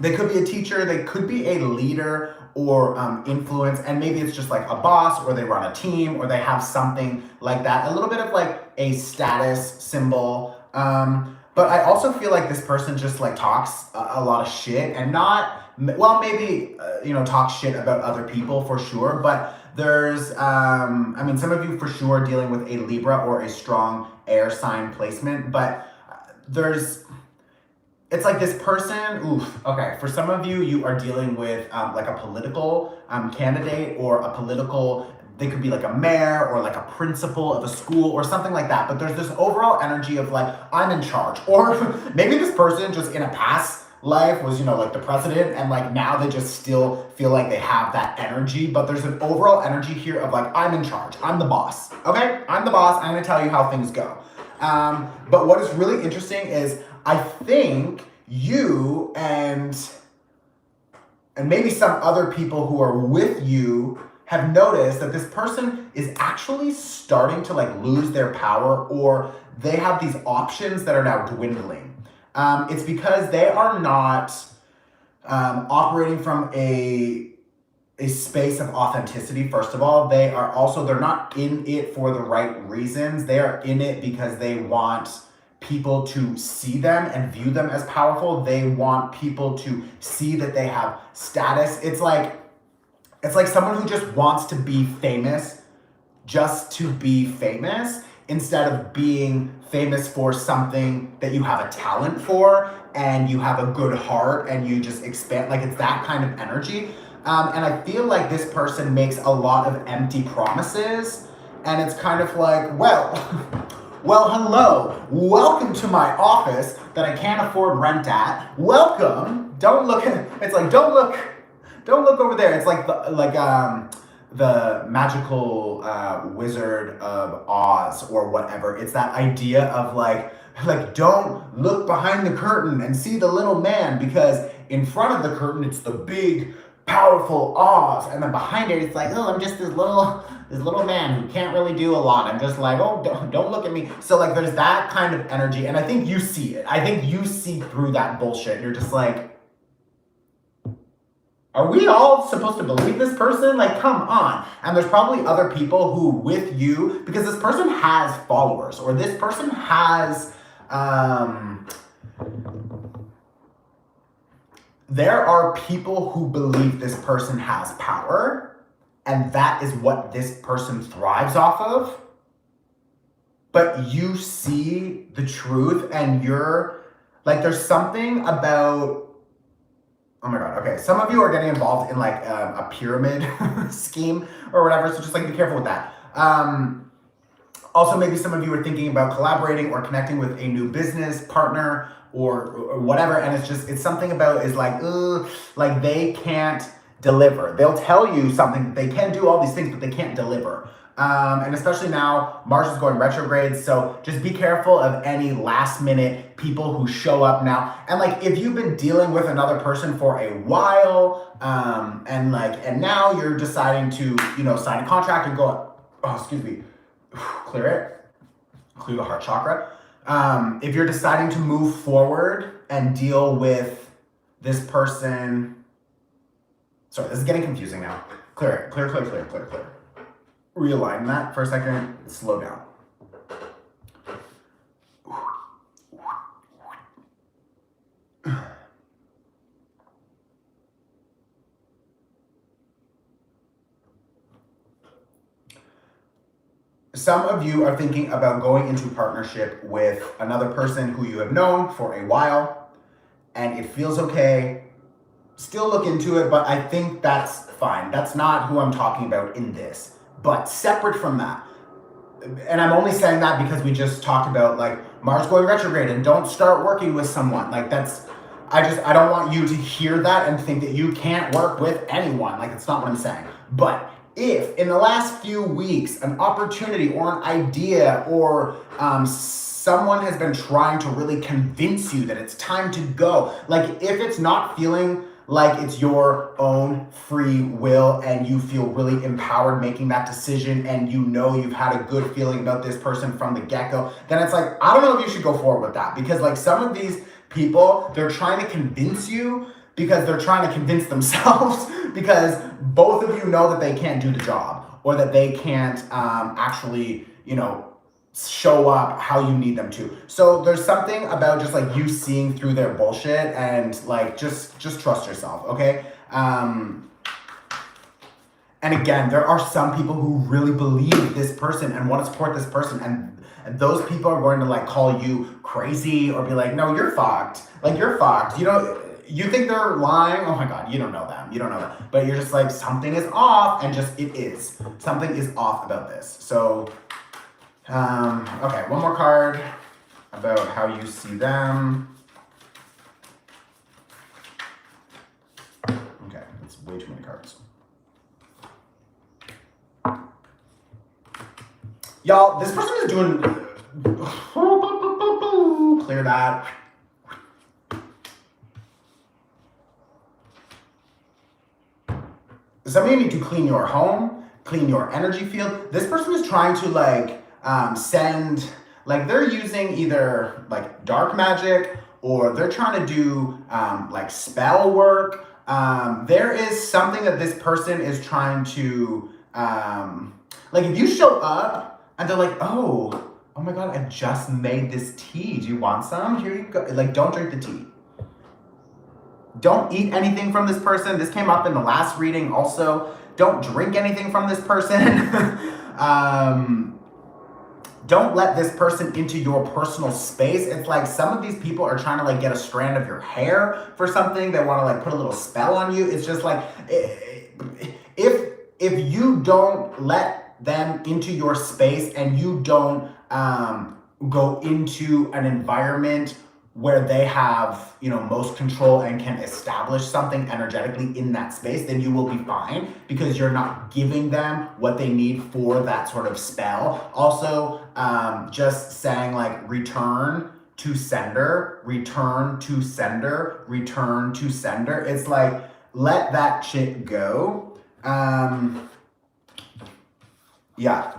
They could be a teacher, they could be a leader, or influence, and maybe it's just like a boss, or they run a team, or they have something like that, a little bit of like a status symbol. But I also feel like this person just like talks a lot of shit, and not, well, maybe, talks shit about other people for sure, but there's, some of you for sure are dealing with a Libra or a strong air sign placement, but it's like this person, for some of you, you are dealing with like a political candidate, or a political, they could be like a mayor or like a principal of a school or something like that, but there's this overall energy of like, I'm in charge. Or maybe this person just in a past life was, like the president, and like now they just still feel like they have that energy, but there's an overall energy here of like, I'm in charge, I'm the boss, okay? I'm the boss, I'm gonna tell you how things go. But what is really interesting is, I think you and maybe some other people who are with you have noticed that this person is actually starting to like lose their power, or they have these options that are now dwindling. It's because they are not operating from a space of authenticity. First of all, they're not in it for the right reasons. They are in it because they want people to see them and view them as powerful. They want people to see that they have status. It's like someone who just wants to be famous just to be famous, instead of being famous for something that you have a talent for, and you have a good heart, and you just expand. Like, it's that kind of energy. And I feel like this person makes a lot of empty promises, and it's kind of like, well, hello, welcome to my office that I can't afford rent at. Welcome. Don't look over there. It's like the magical Wizard of Oz or whatever. It's that idea of like don't look behind the curtain and see the little man, because in front of the curtain it's the big, powerful Oz, and then behind it it's like, oh, I'm just this little man who can't really do a lot. I'm just like, oh, don't look at me. So like, there's that kind of energy, and I think you see it. I think you see through that bullshit. You're just like, are we all supposed to believe this person? Like, come on. And there's probably other people who with you, because this person has followers, or this person has, there are people who believe this person has power, and that is what this person thrives off of. But you see the truth, and you're like, there's something about, oh my God, okay. Some of you are getting involved in like a pyramid scheme or whatever, so just like be careful with that. Also, maybe some of you are thinking about collaborating or connecting with a new business partner or whatever, and it's something about is like they can't deliver. They'll tell you something, they can do all these things, but they can't deliver. And especially now, Mars is going retrograde, so just be careful of any last minute people who show up now. And like, if you've been dealing with another person for a while, and now you're deciding to, sign a contract and go, clear the heart chakra. If you're deciding to move forward and deal with this person, sorry, this is getting confusing now. Clear. Realign that for a second, slow down. Some of you are thinking about going into partnership with another person who you have known for a while, and it feels okay. Still look into it, but I think that's fine. That's not who I'm talking about in this. But separate from that, and I'm only saying that because we just talked about like Mars going retrograde and don't start working with someone. Like I don't want you to hear that and think that you can't work with anyone. Like, it's not what I'm saying. But if in the last few weeks an opportunity or an idea or someone has been trying to really convince you that it's time to go, like if it's not feeling like it's your own free will and you feel really empowered making that decision, and you've had a good feeling about this person from the get-go, then it's like, I don't know if you should go forward with that, because like some of these people, they're trying to convince you because they're trying to convince themselves because both of you know that they can't do the job or that they can't actually, you know, show up how you need them to. So there's something about just like you seeing through their bullshit and like just trust yourself, okay? And again, there are some people who really believe this person and want to support this person, and those people are going to like call you crazy or be like, no, you're fucked. Like, you're fucked. You know, you think they're lying. Oh my God, you don't know them. You don't know them. But you're just like, something is off, and just it is. Something is off about this. So, okay, one more card about how you see them. Okay, that's way too many cards. Y'all, this person is doing... Clear that. Some of you need to clean your home, clean your energy field. This person is trying to like send, like they're using either like dark magic or they're trying to do like spell work. There is something that this person is trying to, like if you show up and they're like, oh my God, I just made this tea. Do you want some? Here you go. Like, don't drink the tea. Don't eat anything from this person. This came up in the last reading also. Don't drink anything from this person. Don't let this person into your personal space. It's like some of these people are trying to like get a strand of your hair for something. They want to like put a little spell on you. It's just like, if you don't let them into your space and you don't go into an environment where they have, you know, most control and can establish something energetically in that space, then you will be fine because you're not giving them what they need for that sort of spell. Also, just saying like return to sender, return to sender, return to sender. It's like, let that shit go. Yeah,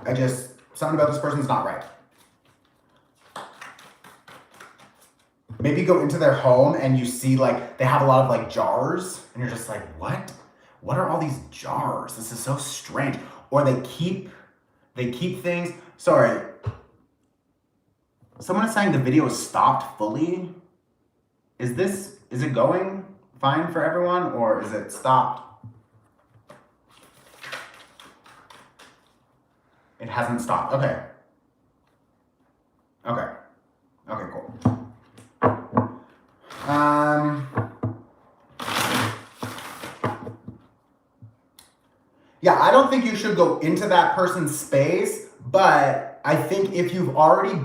something about this person's not right. Maybe go into their home and you see like they have a lot of like jars and you're just like, what? What are all these jars? This is so strange. Or they keep things. Sorry. Someone is saying the video is stopped fully. Is it going fine for everyone or is it stopped? It hasn't stopped. Okay. Okay, cool. Yeah, I don't think you should go into that person's space, but I think if you've already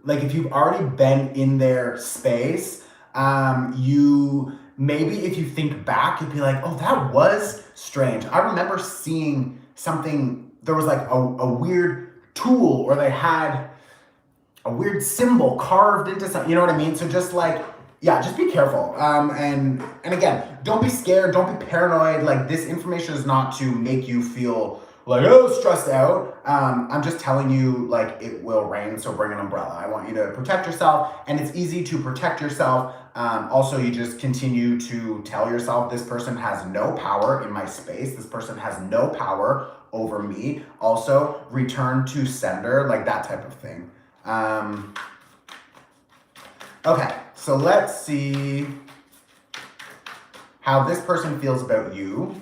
been in their space, you maybe if you think back, you'd be like, oh, that was strange. I remember seeing something, there was like a weird tool or they had a weird symbol carved into something, you know what I mean? So just like, yeah, just be careful. And again, don't be scared, don't be paranoid. Like this information is not to make you feel like, oh, stressed out. I'm just telling you like it will rain, so bring an umbrella. I want you to protect yourself and it's easy to protect yourself. Also, you just continue to tell yourself this person has no power in my space. This person has no power over me. Also, return to sender, like that type of thing. Okay, so let's see how this person feels about you.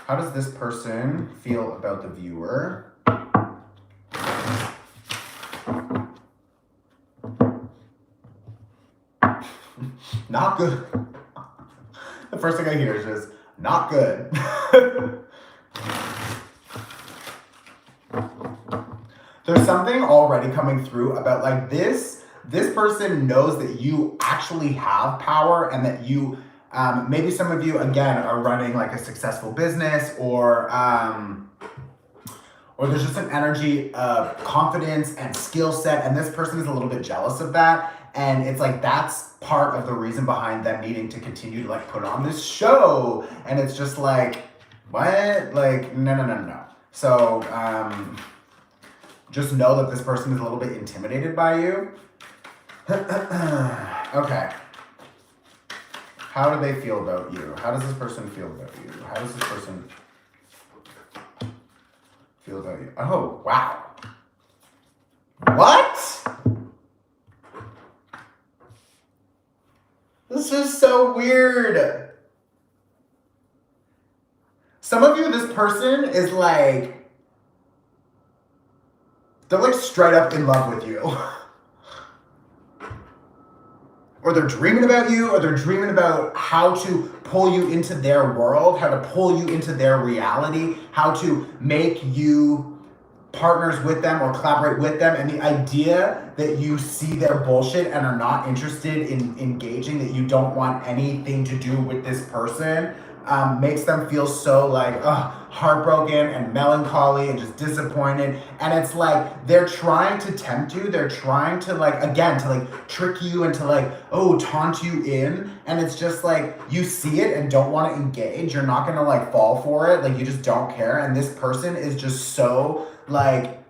How does this person feel about the viewer? Not good. The first thing I hear is just, not good. There's something already coming through about like this person knows that you actually have power and that you, maybe some of you, again, are running like a successful business or there's just an energy of confidence and skill set, and this person is a little bit jealous of that. And it's like, that's part of the reason behind them needing to continue to like put on this show. And it's just like, what? Like, no. So, just know that this person is a little bit intimidated by you. Okay. How do they feel about you? How does this person feel about you? How does this person feel about you? Oh, wow. What? This is so weird. Some of you, this person is like, they're like straight up in love with you. Or they're dreaming about you, or they're dreaming about how to pull you into their world, how to pull you into their reality, how to make you partners with them or collaborate with them. And the idea that you see their bullshit and are not interested in engaging, that you don't want anything to do with this person, makes them feel so like heartbroken and melancholy and just disappointed. And it's like they're trying to tempt you, they're trying to like, again, to like trick you and to like, taunt you in. And it's just like you see it and don't want to engage. You're not gonna like fall for it, like you just don't care. And this person is just so like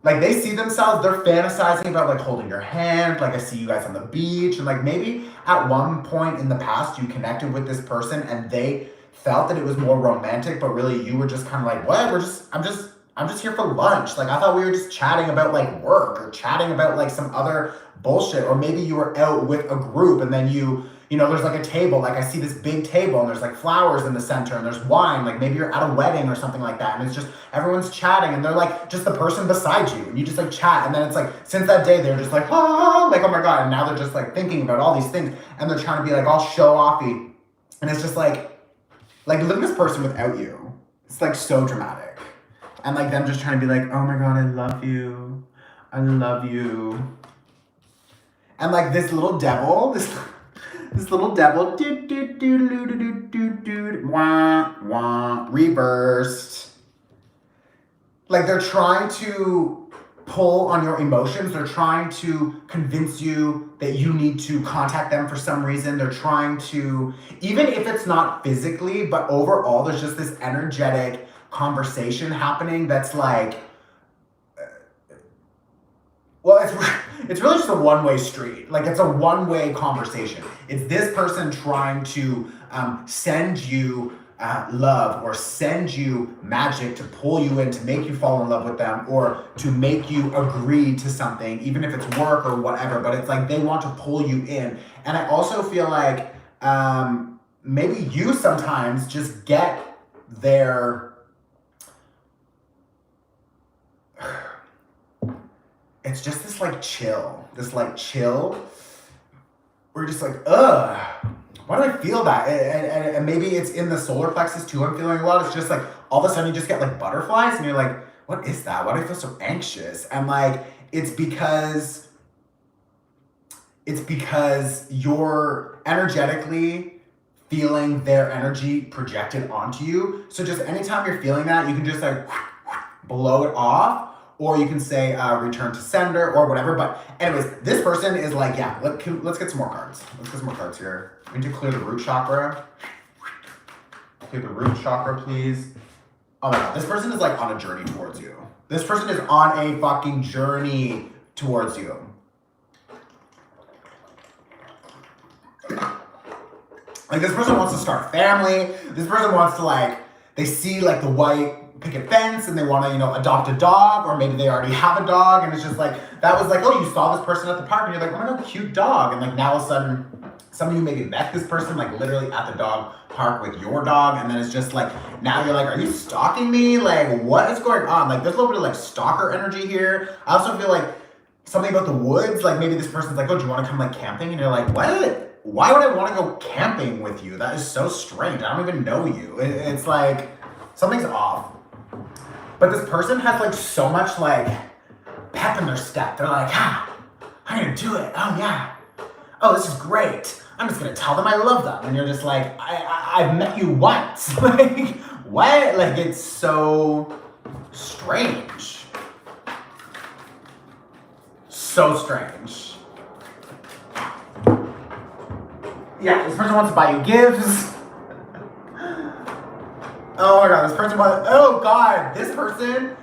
they see themselves, they're fantasizing about like holding your hand, like I see you guys on the beach, and like maybe at one point in the past you connected with this person and they felt that it was more romantic, but really you were just kind of like, what? I'm just here for lunch. Like I thought we were just chatting about like work or chatting about like some other bullshit, or maybe you were out with a group and then you know, there's like a table, like I see this big table and there's like flowers in the center and there's wine, like maybe you're at a wedding or something like that. And it's just, everyone's chatting and they're like just the person beside you and you just like chat. And then it's like, since that day, they're just like, like, oh my God. And now they're just like thinking about all these things and they're trying to be like all show-offy. And it's just like look at this person without you. It's like so dramatic. And like them just trying to be like, oh my God, I love you. I love you. And like this little devil, this little devil, reversed. Like they're trying to pull on your emotions. They're trying to convince you that you need to contact them for some reason. They're trying to, even if it's not physically, but overall, there's just this energetic conversation happening that's like, well, it's really just a one-way street. Like it's a one-way conversation. It's this person trying to send you love or send you magic to pull you in, to make you fall in love with them, or to make you agree to something, even if it's work or whatever. But it's like they want to pull you in. And I also feel like maybe you sometimes just get their... It's just this chill, we're just like, why do I feel that? And maybe it's in the solar plexus too, I'm feeling a lot. It's just like, all of a sudden you just get like butterflies and you're like, what is that? Why do I feel so anxious? And like, it's because you're energetically feeling their energy projected onto you. So just anytime you're feeling that, you can just like blow it off. Or you can say return to sender or whatever. But anyways, this person is like, yeah, let's get some more cards. Let's get some more cards here. We need to clear the root chakra. Clear the root chakra, please. Oh my God, this person is like on a journey towards you. This person is on a fucking journey towards you. Like this person wants to start a family. This person wants to they see the white picket fence and they want to, adopt a dog, or maybe they already have a dog and it's just like, that was like, you saw this person at the park and you're like, oh my God, cute dog. And now all of a sudden, some of you maybe met this person literally at the dog park with your dog. And then it's just now you're like, are you stalking me? What is going on? There's a little bit of stalker energy here. I also feel like something about the woods, maybe this person's like, oh, do you want to come camping? And you're like, what? Why would I want to go camping with you? That is so strange. I don't even know you. It's like, something's off. But this person has so much pep in their step. They're like, I'm gonna do it. Oh yeah. Oh, this is great. I'm just gonna tell them I love them. And you're just like, I've met you once. What? It's so strange. So strange. Yeah, this person wants to buy you gifts. Oh my God, this person, oh God, this person,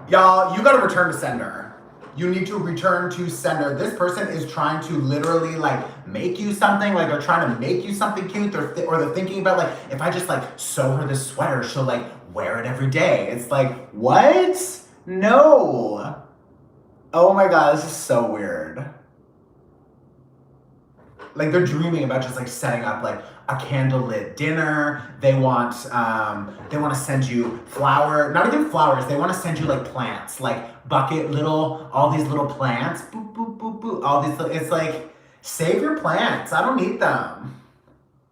y'all, you gotta return to sender. You need to return to sender. This person is trying to literally like make you something, like they're trying to make you something cute, or they're thinking about like, if I just like sew her this sweater, she'll like wear it every day. It's like, what? No. Oh my God, this is so weird. Like they're dreaming about just like setting up like a candlelit dinner. They want to send you not even flowers. They want to send you like plants, like all these little plants. Boop, boop, boop, boop. All these, it's like, save your plants. I don't need them.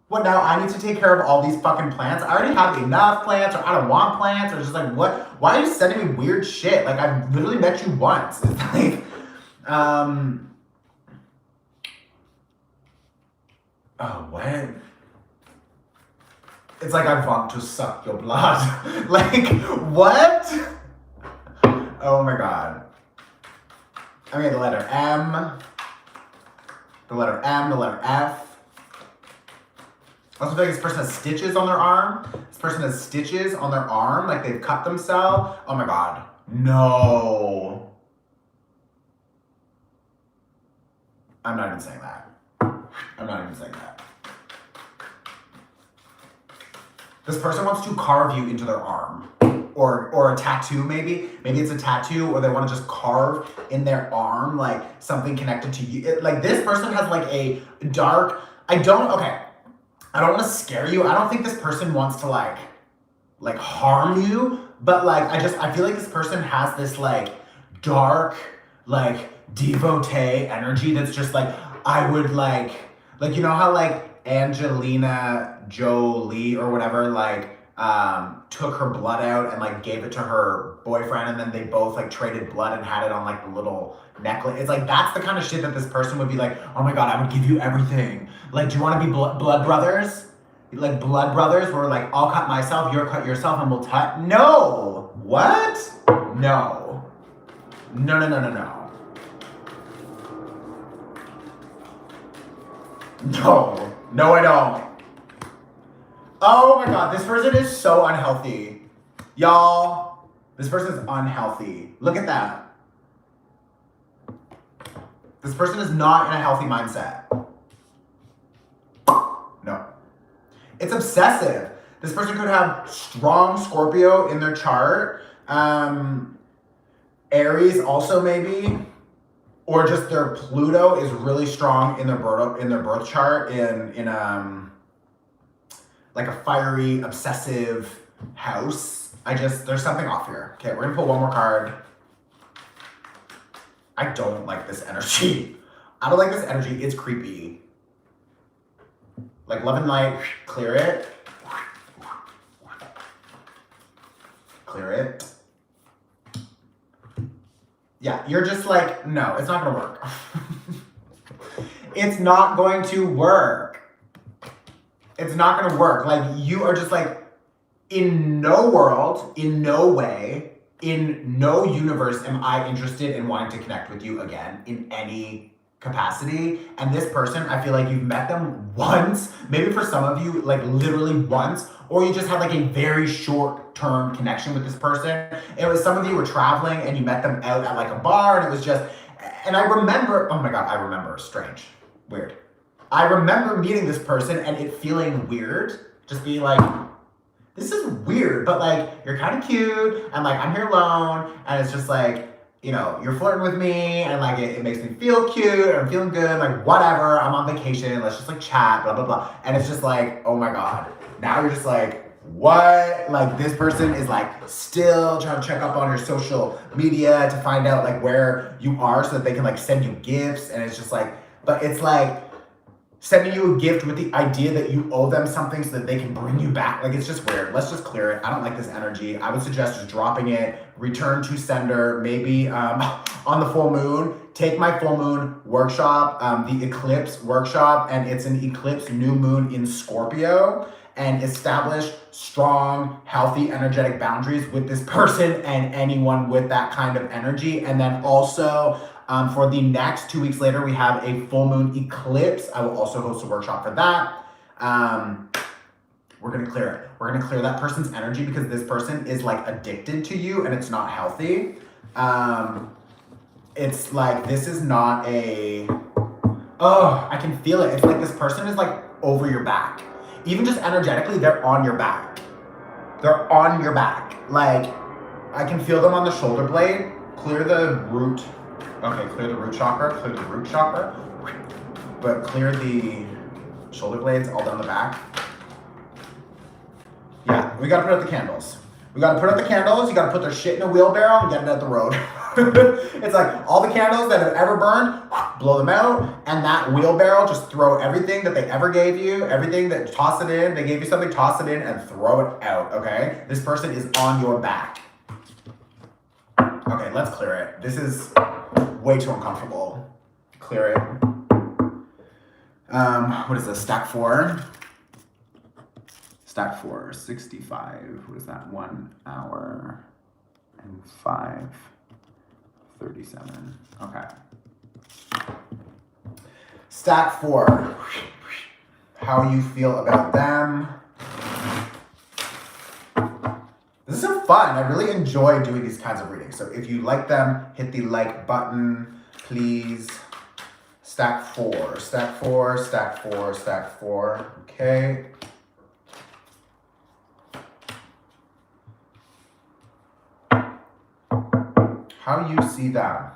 What now? I need to take care of all these fucking plants? I already have enough plants, or I don't want plants, or just like, what? Why are you sending me weird shit? Like, I've literally met you once. It's like, oh, what? It's like, I want to suck your blood. Like, what? Oh my God. I mean, the letter M, the letter M, the letter F. I also feel like this person has stitches on their arm. This person has stitches on their arm, like they've cut themselves. Oh my God. No. I'm not even saying that. I'm not even saying that. This person wants to carve you into their arm. Or a tattoo, maybe. Maybe it's a tattoo, or they want to just carve in their arm, like something connected to you. Like this person has like a dark, I don't want to scare you. I don't think this person wants to like harm you, but like, I feel like this person has this like dark, like devotee energy that's just like, I would like, you know how like Angelina Jolie or whatever, like, took her blood out and like gave it to her boyfriend, and then they both like traded blood and had it on like the little necklace. It's like, that's the kind of shit that this person would be like, oh my God, I would give you everything. Like, do you want to be blood brothers? Like blood brothers where like, I'll cut myself, you'll cut yourself, and we'll touch. No. What? No. No, no, no, no, no. No. No, I don't. Oh my God, this person is so unhealthy. Y'all, this person is unhealthy. Look at that. This person is not in a healthy mindset. No. It's obsessive. This person could have strong Scorpio in their chart. Aries also maybe. Or just their Pluto is really strong in their birth chart in like a fiery, obsessive house. There's something off here. Okay, we're gonna pull one more card. I don't like this energy. I don't like this energy. It's creepy. Like love and light, clear it. Clear it. Yeah, you're just like, no, it's not gonna work. It's not going to work. It's not gonna work. Like, you are just like, in no world, in no way, in no universe am I interested in wanting to connect with you again in any capacity. And this person, I feel like you've met them once, maybe for some of you, like literally once, or you just had like a very short-term connection with this person. It was, some of you were traveling and you met them out at like a bar, and it was just, and I remember, oh my God, I remember, strange, weird. I remember meeting this person and it feeling weird, just being like, this is weird, but like, you're kind of cute, and like, I'm here alone, and it's just like, you know, you're flirting with me, and like, it makes me feel cute, and I'm feeling good, like, whatever, I'm on vacation, let's just like chat, blah, blah, blah. And it's just like, oh my God, now you're just like, what? Like, this person is like still trying to check up on your social media to find out like where you are so that they can like send you gifts, and it's just like, but it's like, sending you a gift with the idea that you owe them something so that they can bring you back. Like, it's just weird. Let's just clear it. I don't like this energy. I would suggest just dropping it, return to sender, maybe on the full moon. Take my full moon workshop, the eclipse workshop, and it's an eclipse new moon in Scorpio, and establish strong, healthy, energetic boundaries with this person and anyone with that kind of energy. And then also, for the next 2 weeks later, we have a full moon eclipse. I will also host a workshop for that. We're gonna clear it. We're gonna clear that person's energy, because this person is like addicted to you and it's not healthy. it's like, this is not a, oh, I can feel it. It's like this person is like over your back. Even just energetically, they're on your back. They're on your back. Like, I can feel them on the shoulder blade. Clear the root. Okay, clear the root chakra. Clear the root chakra. But clear the shoulder blades all down the back. Yeah, we gotta put out the candles. We gotta put out the candles. You gotta put their shit in a wheelbarrow and get it out the road. It's like all the candles that have ever burned, blow them out, and that wheelbarrow, just throw everything that they ever gave you, everything that, toss it in. They gave you something, toss it in and throw it out, okay? This person is on your back. Okay, let's clear it. This is way too uncomfortable. Clear it. What is this, stack 4? Stack 4, 65, what is that? 1 hour and 5:37. Okay. Stack 4. How you feel about them. This is so fun. I really enjoy doing these kinds of readings. So if you like them, hit the like button, please. Stack 4, stack 4, stack 4, stack 4. Okay. How you see that?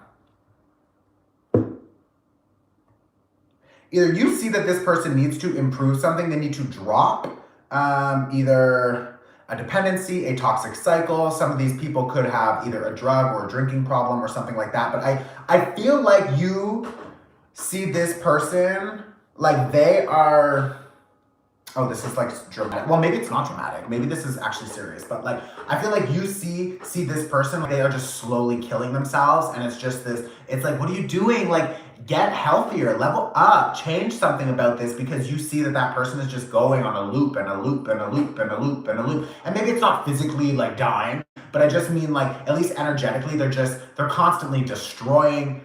Either you see that this person needs to improve something, they need to drop either a dependency, a toxic cycle. Some of these people could have either a drug or a drinking problem or something like that. But I feel like you see this person like they are, oh, this is like dramatic. Well, maybe it's not dramatic. Maybe this is actually serious. But like, I feel like you see this person, like they are just slowly killing themselves. And it's just this, it's like, what are you doing? Like, get healthier, level up, change something about this, because you see that person is just going on a loop and a loop and a loop and a loop and a loop. And maybe it's not physically like dying, but I just mean like, at least energetically, they're constantly destroying,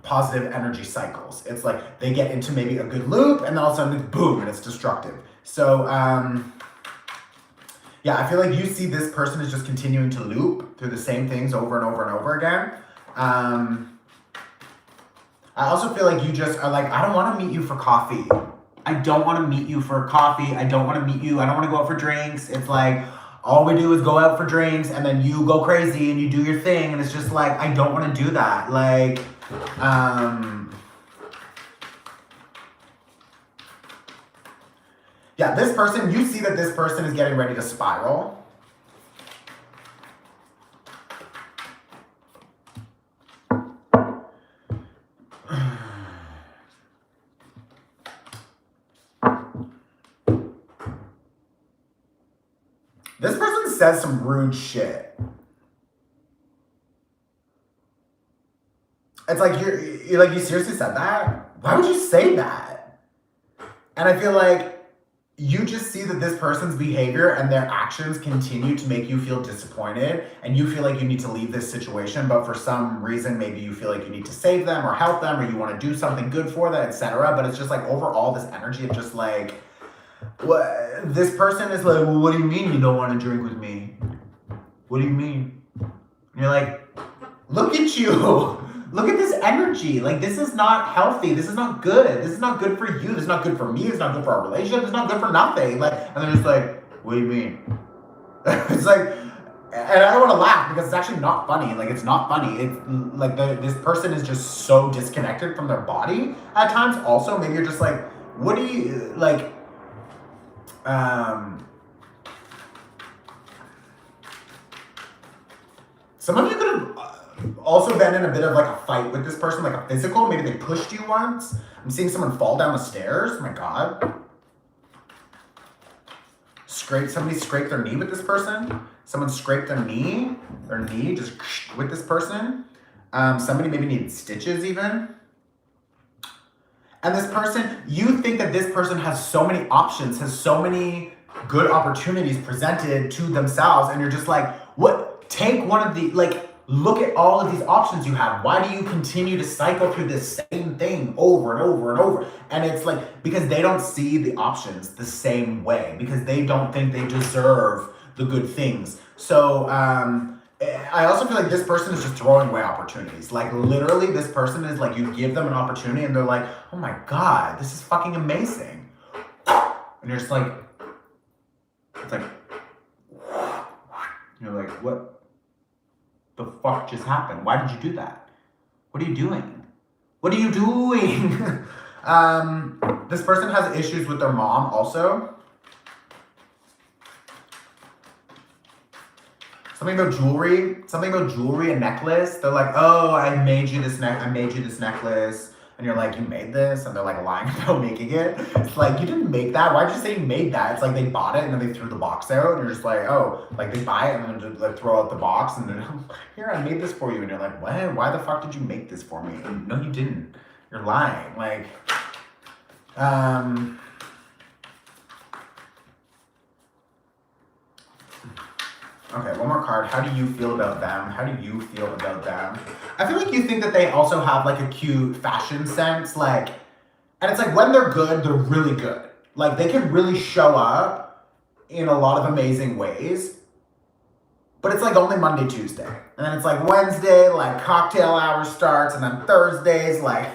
positive energy cycles. It's like they get into maybe a good loop and then all of a sudden, boom, and it's destructive. So, yeah, I feel like you see this person is just continuing to loop through the same things over and over and over again. I also feel like you just are like, I don't want to meet you for coffee. I don't want to meet you for coffee. I don't want to meet you. I don't want to go out for drinks. It's like, all we do is go out for drinks and then you go crazy and you do your thing. And it's just like, I don't want to do that. Like, yeah, this person, you see that this person is getting ready to spiral. This person says some rude shit. It's like, you're like, you seriously said that? Why would you say that? And I feel like you just see that this person's behavior and their actions continue to make you feel disappointed, and you feel like you need to leave this situation, but for some reason, maybe you feel like you need to save them or help them, or you want to do something good for them, etc. But it's just like, overall, this energy of just like, what, this person is like, well, what do you mean you don't want to drink with me? What do you mean? And you're like, look at you. Look at this energy. Like, this is not healthy. This is not good. This is not good for you. This is not good for me. It's not good for our relationship. It's not good for nothing. Like, and they're just like, what do you mean? It's like, and I don't want to laugh because it's actually not funny. Like, it's not funny. It's like this person is just so disconnected from their body at times. Also, maybe you're just like, what do you, like, some of you could have also been in a bit of like a fight with this person, like a physical. Maybe they pushed you once. I'm seeing someone fall down the stairs. Oh my God. Somebody scraped their knee with this person. Someone scraped their knee just with this person. Somebody maybe needed stitches even. And this person, you think that this person has so many options, has so many good opportunities presented to themselves. And you're just like, what? Take one of the, like, look at all of these options you have. Why do you continue to cycle through this same thing over and over and over? And it's like, because they don't see the options the same way, because they don't think they deserve the good things. So I also feel like this person is just throwing away opportunities. Like literally, this person is like, you give them an opportunity and they're like, oh my God, this is fucking amazing. And you're just like, it's like, you're like, what the fuck just happened? Why did you do that? What are you doing? What are you doing? This person has issues with their mom also. Something about jewelry, a necklace. They're like, oh, I made you this necklace. And you're like, you made this? And they're like lying about making it. It's like, you didn't make that. Why'd you say you made that? It's like they bought it and then they threw the box out. And you're just like, oh, like they buy it and then just like throw out the box. And then, here, I made this for you. And you're like, what? Why the fuck did you make this for me? And, no, you didn't. You're lying. Like, okay, one more card. How do you feel about them? How do you feel about them? I feel like you think that they also have like a cute fashion sense, like, and it's like when they're good, they're really good. Like they can really show up in a lot of amazing ways, but it's like only Monday, Tuesday. And then it's like Wednesday, like cocktail hour starts, and then Thursday's like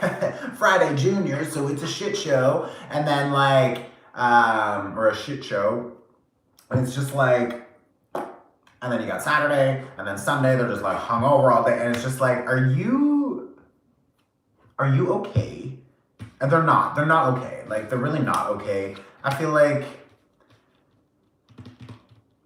Friday Junior, so it's a shit show. And then like, or a shit show. And it's just like, and then you got Saturday, and then Sunday, they're just like hungover all day. And it's just like, are you okay? And they're not okay. Like, they're really not okay. I feel like,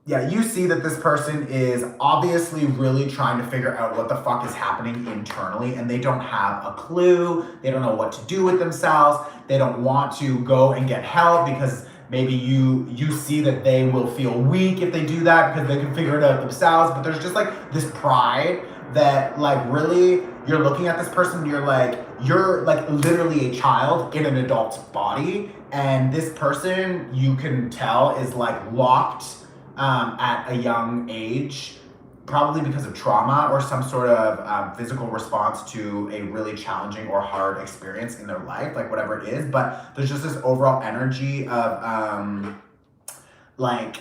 yeah, you see that this person is obviously really trying to figure out what the fuck is happening internally, and they don't have a clue. They don't know what to do with themselves. They don't want to go and get help because maybe you see that they will feel weak if they do that because they can figure it out themselves. But there's just like this pride that like really you're looking at this person and you're like literally a child in an adult's body. And this person, you can tell, is like locked at a young age, probably because of trauma or some sort of physical response to a really challenging or hard experience in their life, like whatever it is. But there's just this overall energy of like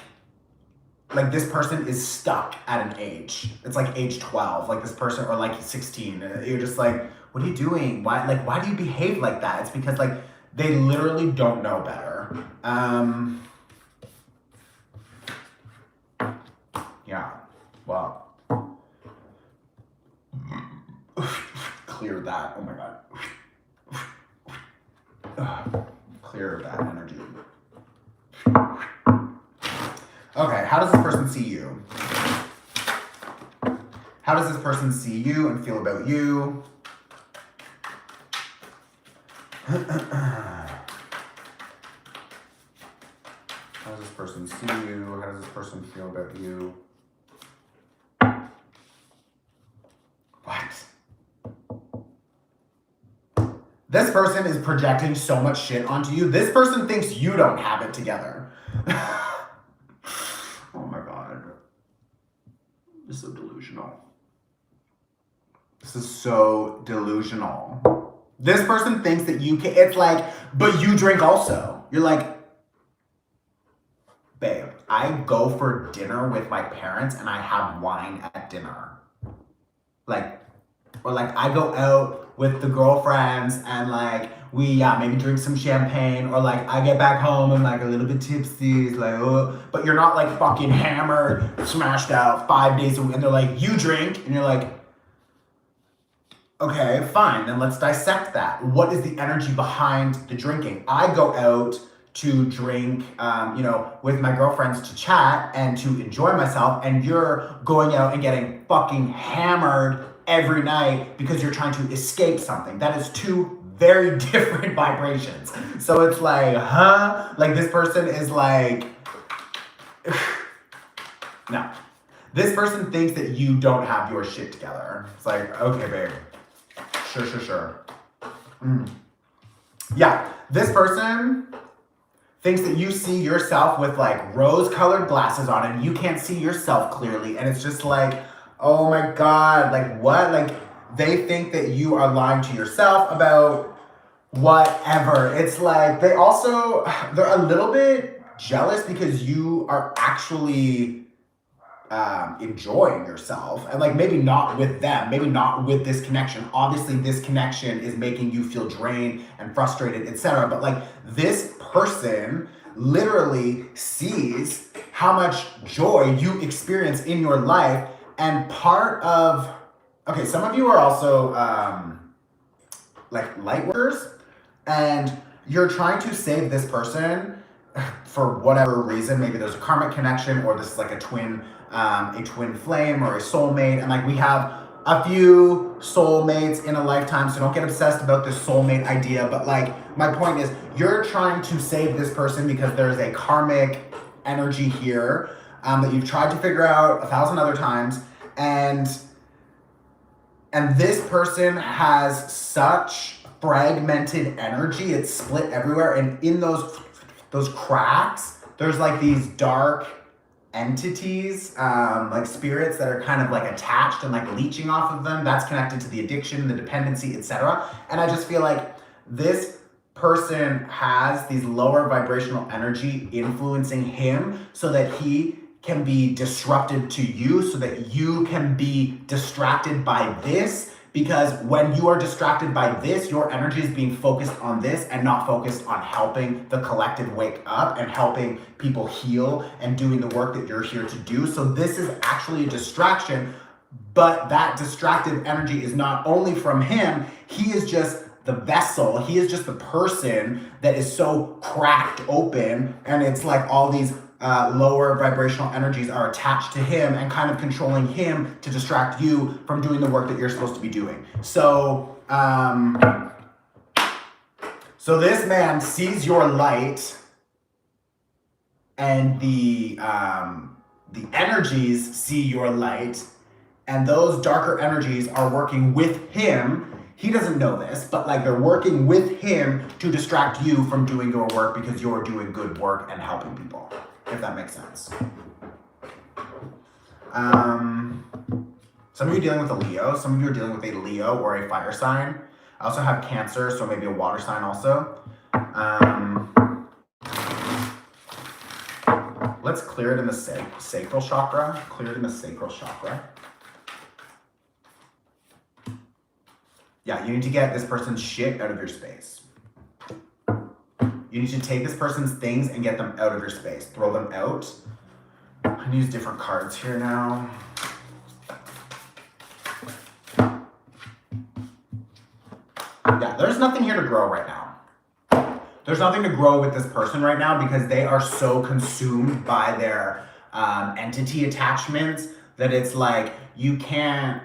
this person is stuck at an age. It's like age 12, like this person, or like 16. You're just like, what are you doing? Why do you behave like that? It's because like they literally don't know better. Yeah. Well, clear that. Oh my God. Clear that energy. Okay, how does this person see you? How does this person see you and feel about you? How does this person see you? How does this person feel about you? What? This person is projecting so much shit onto you. This person thinks you don't have it together. Oh my God. This is so delusional. This is so delusional. This person thinks that you can, it's like, but you drink also. You're like, babe, I go for dinner with my parents and I have wine at dinner. Like, or like I go out with the girlfriends and like we maybe drink some champagne, or like I get back home and like a little bit tipsy, like, oh, but you're not like fucking hammered, smashed out 5 days a week. And they're like, you drink, and you're like, okay, fine, then let's dissect that. What is the energy behind the drinking? I go out to drink, with my girlfriends to chat and to enjoy myself, and you're going out and getting fucking hammered every night because you're trying to escape something. That is two very different vibrations. So it's like, huh? Like this person is like, no. This person thinks that you don't have your shit together. It's like, okay, babe. Sure. Yeah, this person thinks that you see yourself with like rose-colored glasses on and you can't see yourself clearly. And it's just like, oh my God, like what? Like they think that you are lying to yourself about whatever. It's like they're a little bit jealous because you are actually enjoying yourself, and like maybe not with them, maybe not with this connection. Obviously this connection is making you feel drained and frustrated, etc. But like this person literally sees how much joy you experience in your life. And part of, okay, some of you are also like light workers, and you're trying to save this person for whatever reason. Maybe there's a karmic connection, or this is like a twin flame or a soulmate. And like we have a few soulmates in a lifetime, so don't get obsessed about this soulmate idea. But like my point is, you're trying to save this person because there's a karmic energy here that you've tried to figure out 1,000 other times, and this person has such fragmented energy, it's split everywhere, and in those cracks, there's like these dark entities, like spirits that are kind of like attached and like leeching off of them. That's connected to the addiction, the dependency, etc. And I just feel like this person has these lower vibrational energy influencing him so that he can be disrupted to you, so that you can be distracted by this. Because when you are distracted by this, your energy is being focused on this and not focused on helping the collective wake up and helping people heal and doing the work that you're here to do. So this is actually a distraction, but that distracted energy is not only from him, he is just the vessel, he is just the person that is so cracked open, and it's like all these lower vibrational energies are attached to him and kind of controlling him to distract you from doing the work that you're supposed to be doing. So, so this man sees your light, and the energies see your light, and those darker energies are working with him. He doesn't know this, but like they're working with him to distract you from doing your work because you're doing good work and helping people. If that makes sense. Some of you are dealing with a Leo. Some of you are dealing with a Leo or a fire sign. I also have Cancer, so maybe a water sign also. Let's clear it in the sacral chakra. Clear it in the sacral chakra. Yeah, you need to get this person's shit out of your space. You need to take this person's things and get them out of your space. Throw them out. I'm gonna use different cards here now. Yeah, there's nothing here to grow right now. There's nothing to grow with this person right now because they are so consumed by their entity attachments that it's like you can't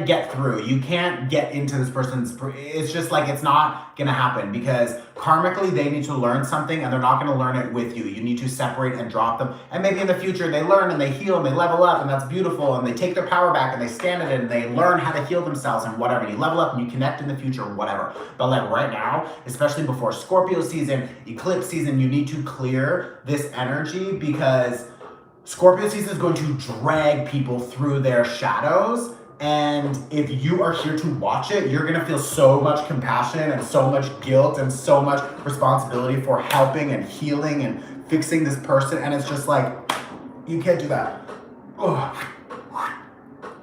get through. You can't get into this person's, it's just like, it's not gonna happen because karmically they need to learn something and they're not gonna learn it with you. You need to separate and drop them. And maybe in the future they learn and they heal and they level up, and that's beautiful, and they take their power back and they stand in it and they learn how to heal themselves and whatever. You level up and you connect in the future, whatever. But like right now, especially before Scorpio season, eclipse season, you need to clear this energy because Scorpio season is going to drag people through their shadows. And if you are here to watch it, you're gonna feel so much compassion and so much guilt and so much responsibility for helping and healing and fixing this person. And it's just like, you can't do that. Ugh.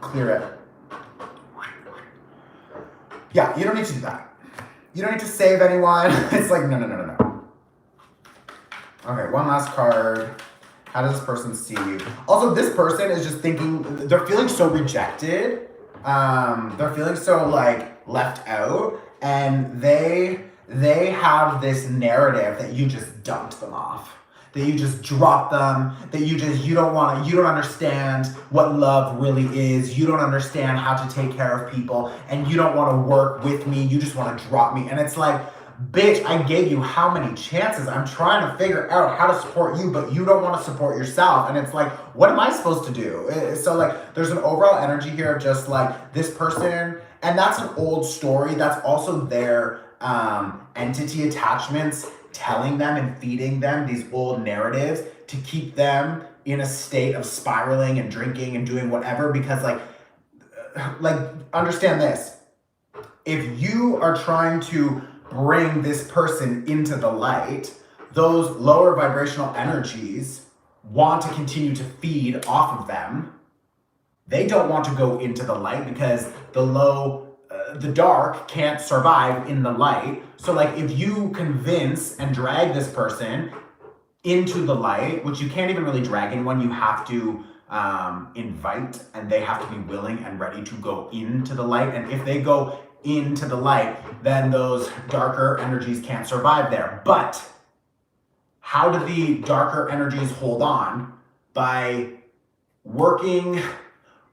Clear it. Yeah, you don't need to do that. You don't need to save anyone. It's like, no. Okay, one last card. How does this person see you? Also, this person is just thinking, they're feeling so rejected. They're feeling so like left out, and they have this narrative that you just dumped them off, that you just dropped them, that you don't understand what love really is. You don't understand how to take care of people, and you don't want to work with me. You just want to drop me. And it's like, bitch, I gave you how many chances? I'm trying to figure out how to support you, but you don't want to support yourself. And it's like, what am I supposed to do? So like, there's an overall energy here of just like this person, and that's an old story. That's also their entity attachments telling them and feeding them these old narratives to keep them in a state of spiraling and drinking and doing whatever. Because like understand this. If you are trying to bring this person into the light, those lower vibrational energies want to continue to feed off of them. They don't want to go into the light because the dark can't survive in the light. So like if you convince and drag this person into the light, which you can't even really drag anyone, you have to invite, and they have to be willing and ready to go into the light. And if they go into the light, then those darker energies can't survive there. But how do the darker energies hold on? By working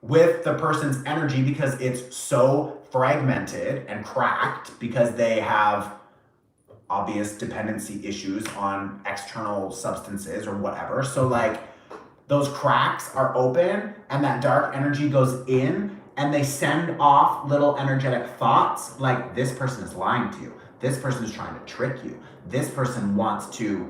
with the person's energy, because it's so fragmented and cracked, because they have obvious dependency issues on external substances or whatever. So like those cracks are open and that dark energy goes in, and they send off little energetic thoughts like, this person is lying to you. This person is trying to trick you. This person wants to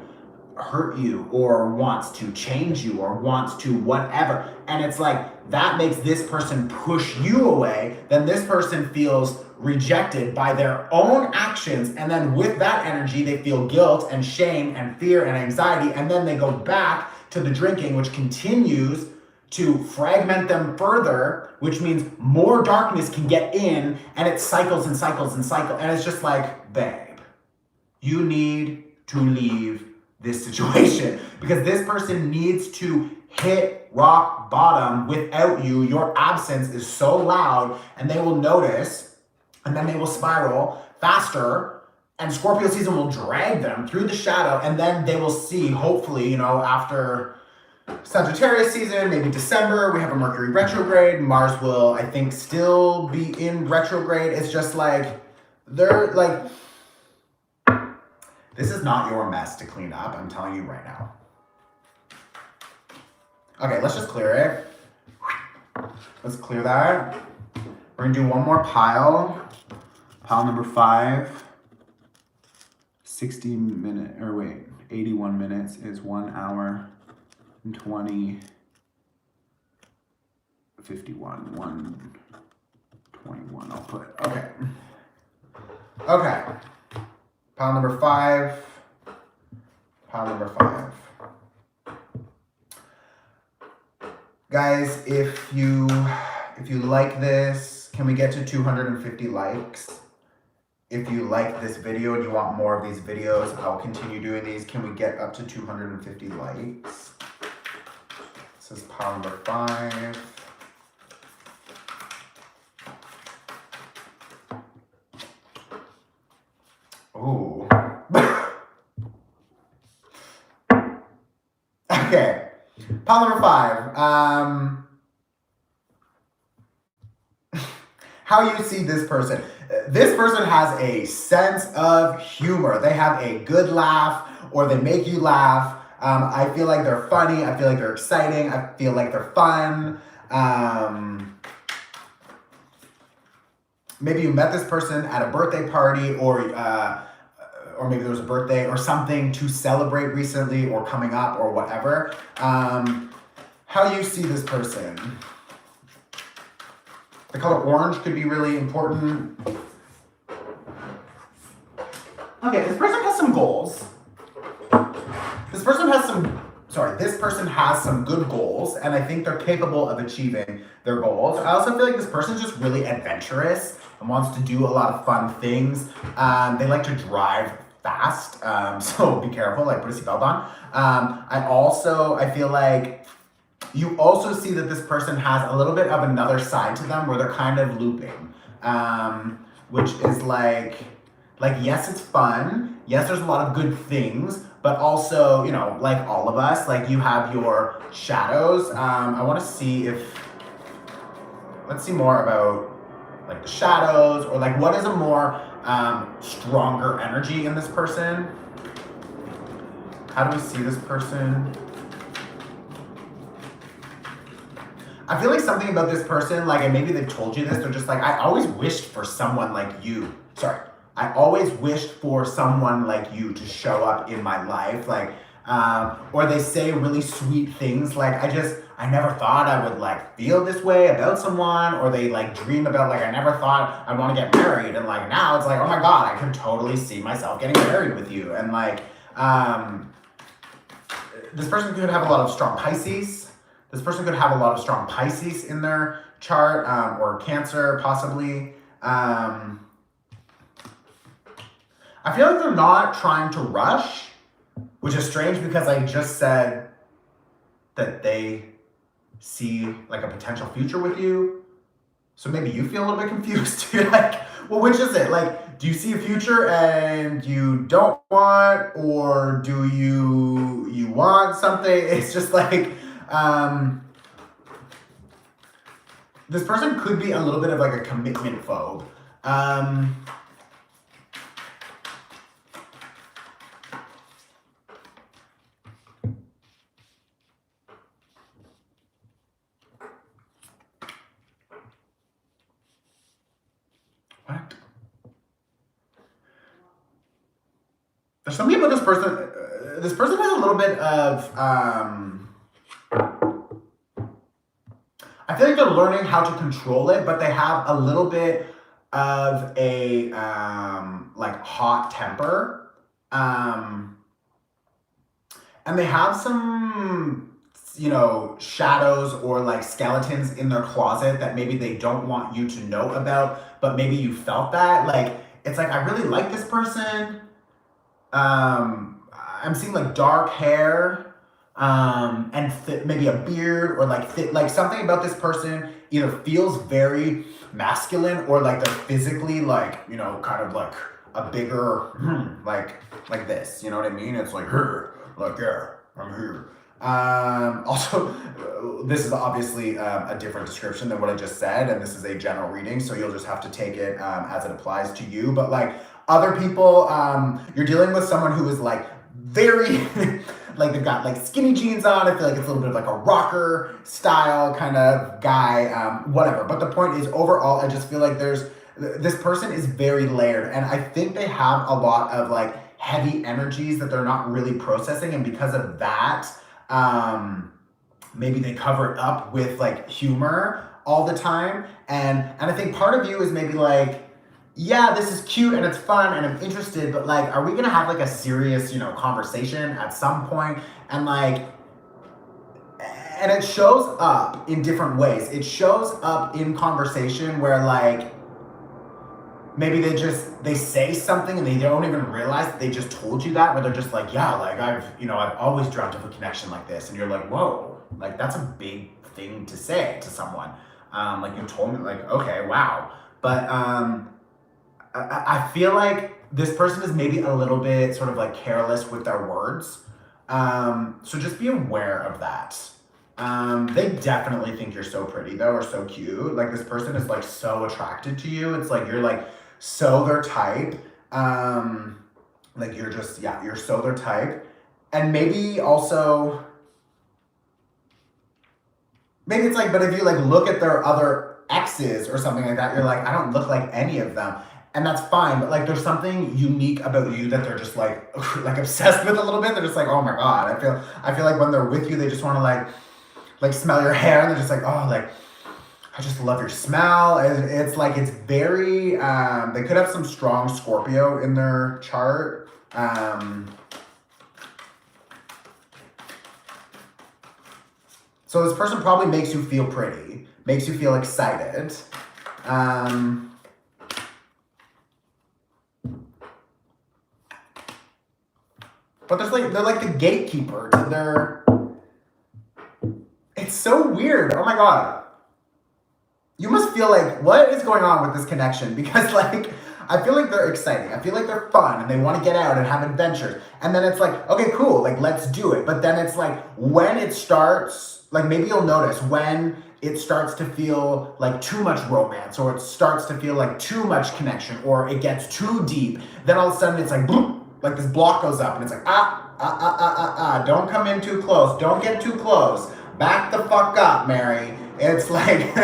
hurt you, or wants to change you, or wants to whatever. And it's like, that makes this person push you away. Then this person feels rejected by their own actions. And then with that energy, they feel guilt and shame and fear and anxiety. And then they go back to the drinking, which continues to fragment them further, which means more darkness can get in, and it cycles and cycles and cycles. And it's just like, babe, you need to leave this situation, because this person needs to hit rock bottom without you. Your absence is so loud, and they will notice, and then they will spiral faster, and Scorpio season will drag them through the shadow, and then they will see, hopefully, after Sagittarius season, maybe December, we have a Mercury retrograde. Mars will, I think, still be in retrograde. It's just like, they're like, this is not your mess to clean up, I'm telling you right now. Okay, let's just clear it. Let's clear that. We're gonna do one more pile. Pile number 5. 81 minutes is 1 hour and 51, 121 I'll put, okay. Okay. Pile number 5. Pile number 5. Guys, if you like this, can we get to 250 likes? If you like this video and you want more of these videos, I'll continue doing these. Can we get up to 250 likes? This is pile number 5. Ooh. Okay. Pile number 5. How you see this person. This person has a sense of humor. They have a good laugh, or they make you laugh. I feel like they're funny. I feel like they're exciting. I feel like they're fun. Maybe you met this person at a birthday party, or maybe there was a birthday or something to celebrate recently, or coming up, or whatever. How you see this person. The color orange could be really important. Okay, this person has some goals. This person has some good goals, and I think they're capable of achieving their goals. I also feel like this person's just really adventurous and wants to do a lot of fun things. They like to drive fast, so be careful, like put a seatbelt on. I feel like you also see that this person has a little bit of another side to them, where they're kind of looping, which is like yes, it's fun. Yes, there's a lot of good things, but also, like all of us, like you have your shadows. I want to see let's see more about like the shadows, or like what is a more stronger energy in this person. How do we see this person? I feel like something about this person, like, and maybe they've told you this, they're just like, I always wished for someone like you. I always wished for someone like you to show up in my life. Like, or they say really sweet things like, I never thought I would like feel this way about someone, or they like dream about like, I never thought I'd want to get married. And like, now it's like, oh my God, I can totally see myself getting married with you. And like, this person could have a lot of strong Pisces. This person could have a lot of strong Pisces in their chart, or Cancer, possibly. I feel like they're not trying to rush, which is strange because I just said that they see like a potential future with you. So maybe you feel a little bit confused. You're like, well, which is it? Like, do you see a future and you don't want, or do you want something? It's just like, this person could be a little bit of like a commitment phobe. What? There's something about this person. This person has a little bit of. I feel like they're learning how to control it, but they have a little bit of a like hot temper, and they have some, you know, shadows or like skeletons in their closet that maybe they don't want you to know about, but maybe you felt that. Like, it's like, I really like this person. I'm seeing like dark hair, and maybe a beard, or like like something about this person either feels very masculine, or like they're physically like, you know, kind of like a bigger, like this, you know what I mean? It's like, her, like, yeah, I'm here. Also, this is obviously a different description than what I just said, and this is a general reading, so you'll just have to take it as it applies to you. But like other people, you're dealing with someone who is like very like they've got like skinny jeans on. I feel like it's a little bit of like a rocker style kind of guy, whatever. But the point is, overall, I just feel like this person is very layered, and I think they have a lot of like heavy energies that they're not really processing, and because of that, maybe they cover it up with like humor all the time. And I think part of you is maybe like, yeah, this is cute and it's fun and I'm interested, but like, are we gonna have like a serious, you know, conversation at some point? And like, and it shows up in different ways. It shows up in conversation where like, maybe they say something and they don't even realize that they just told you that, where they're just like, yeah, like I've always dreamt of a connection like this. And you're like, whoa, like that's a big thing to say to someone. Like you told me, like, okay, wow. But I feel like this person is maybe a little bit sort of like careless with their words. So just be aware of that. They definitely think you're so pretty though, or so cute. Like this person is like so attracted to you. It's like, you're like so their type. Like you're just, yeah, you're so their type. And maybe also, maybe it's like, but if you like look at their other exes or something like that, you're like, I don't look like any of them. And that's fine, but like there's something unique about you that they're just like obsessed with a little bit. They're just like, oh my God. I feel like when they're with you, they just want to like smell your hair, and they're just like, oh, like, I just love your smell. It's like, it's very, they could have some strong Scorpio in their chart. So this person probably makes you feel pretty, makes you feel excited. But they're like the gatekeeper to their, it's so weird. Oh my God. You must feel like, what is going on with this connection? Because like, I feel like they're exciting. I feel like they're fun and they want to get out and have adventures. And then it's like, okay, cool. Like, let's do it. But then it's like, when it starts, like maybe you'll notice when it starts to feel like too much romance, or it starts to feel like too much connection, or it gets too deep, then all of a sudden it's like, boom, like this block goes up and it's like, don't come in too close. Don't get too close. Back the fuck up, Mary. It's like,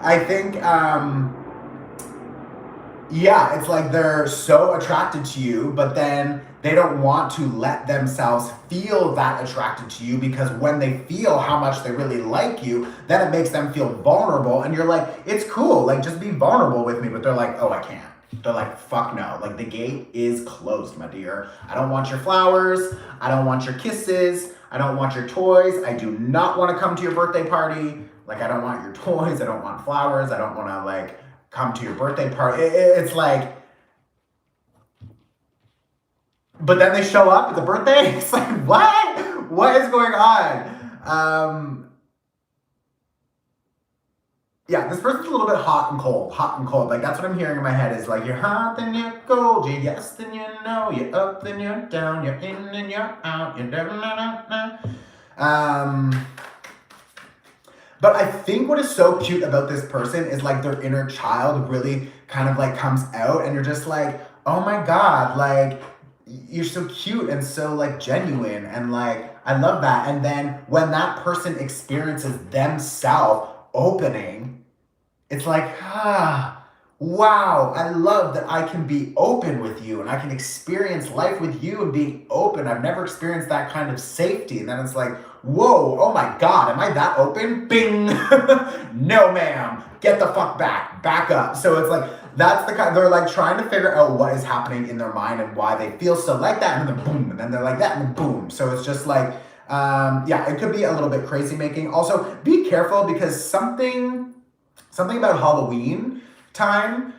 I think, yeah, it's like they're so attracted to you, but then they don't want to let themselves feel that attracted to you, because when they feel how much they really like you, then it makes them feel vulnerable. And you're like, it's cool, like just be vulnerable with me. But they're like, oh, I can't. They're like, fuck no. Like the gate is closed, my dear. I don't want your flowers. I don't want your kisses. I don't want your toys. I do not want to come to your birthday party. Like, I don't want your toys. I don't want flowers. I don't want to, like, come to your birthday party. It's like, but then they show up at the birthday. It's like, what? What is going on? Yeah, this person's a little bit hot and cold. Like, that's what I'm hearing in my head is like, you're hot, then you're cold. You're yes, then you know. You're up, then you're down. You're in, and you're out. You're But I think what is so cute about this person is like their inner child really kind of like comes out, and you're just like, oh my God, like, you're so cute and so like genuine, and like, I love that. And then when that person experiences themselves opening, it's like, wow, I love that I can be open with you and I can experience life with you and being open. I've never experienced that kind of safety. And then it's like, whoa, oh my God, am I that open? Bing. No, ma'am. Get the fuck back up. So it's like, that's the kind, they're like trying to figure out what is happening in their mind and why they feel so like that. And then boom, and then they're like that, and then boom. So it's just like, yeah, it could be a little bit crazy making. Also, be careful because something about Halloween time,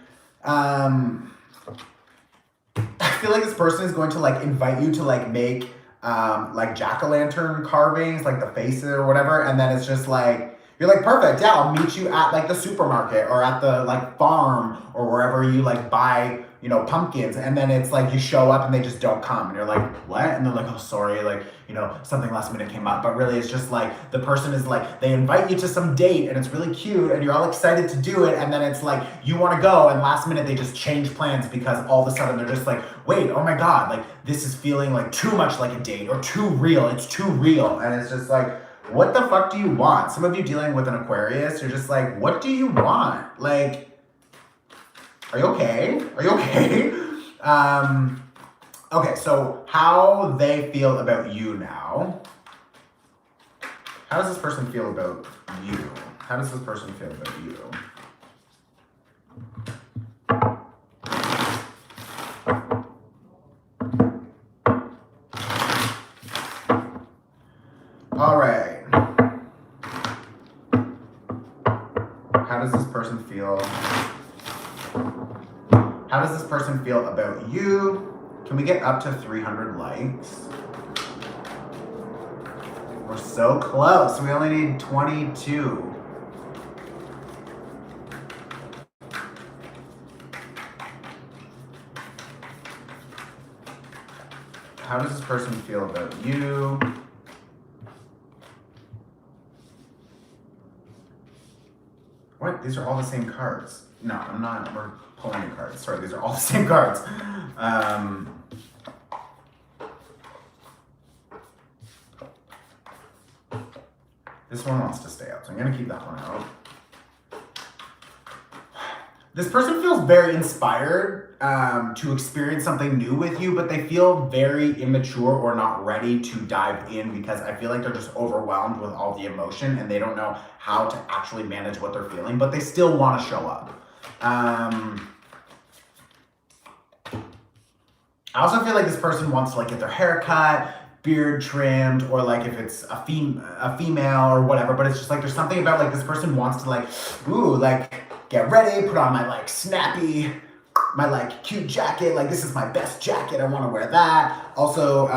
I feel like this person is going to like invite you to like make like jack-o'-lantern carvings, like the faces or whatever, and then it's just like, you're like, perfect, yeah, I'll meet you at like the supermarket or at the like farm or wherever you like buy, you know, pumpkins. And then it's like you show up and they just don't come, and you're like, what? And they're like, oh, sorry, like, you know, something last minute came up. But really it's just like the person is like, they invite you to some date and it's really cute and you're all excited to do it, and then it's like you want to go and last minute they just change plans because all of a sudden they're just like, wait, oh my God, like this is feeling like too much like a date or too real. It's too real. And it's just like, what the fuck do you want? Some of you dealing with an Aquarius, you're just like, what do you want? Like, are you okay? Are you okay? Okay, so how they feel about you now. How does this person feel about you? How does this person feel about you? All right. How does this person feel? How does this person feel about you? Can we get up to 300 likes? We're so close. We only need 22. How does this person feel about you? What? These are all the same cards. No, I'm not. We're pulling cards. Sorry, these are all the same cards. This one wants to stay out, so I'm going to keep that one out. This person feels very inspired to experience something new with you, but they feel very immature or not ready to dive in because I feel like they're just overwhelmed with all the emotion and they don't know how to actually manage what they're feeling, but they still want to show up. I also feel like this person wants to like get their hair cut, beard trimmed, or like if it's a female or whatever, but it's just like there's something about like this person wants to like, ooh, like get ready, put on my like snappy, my like cute jacket, like this is my best jacket, I want to wear that. Also,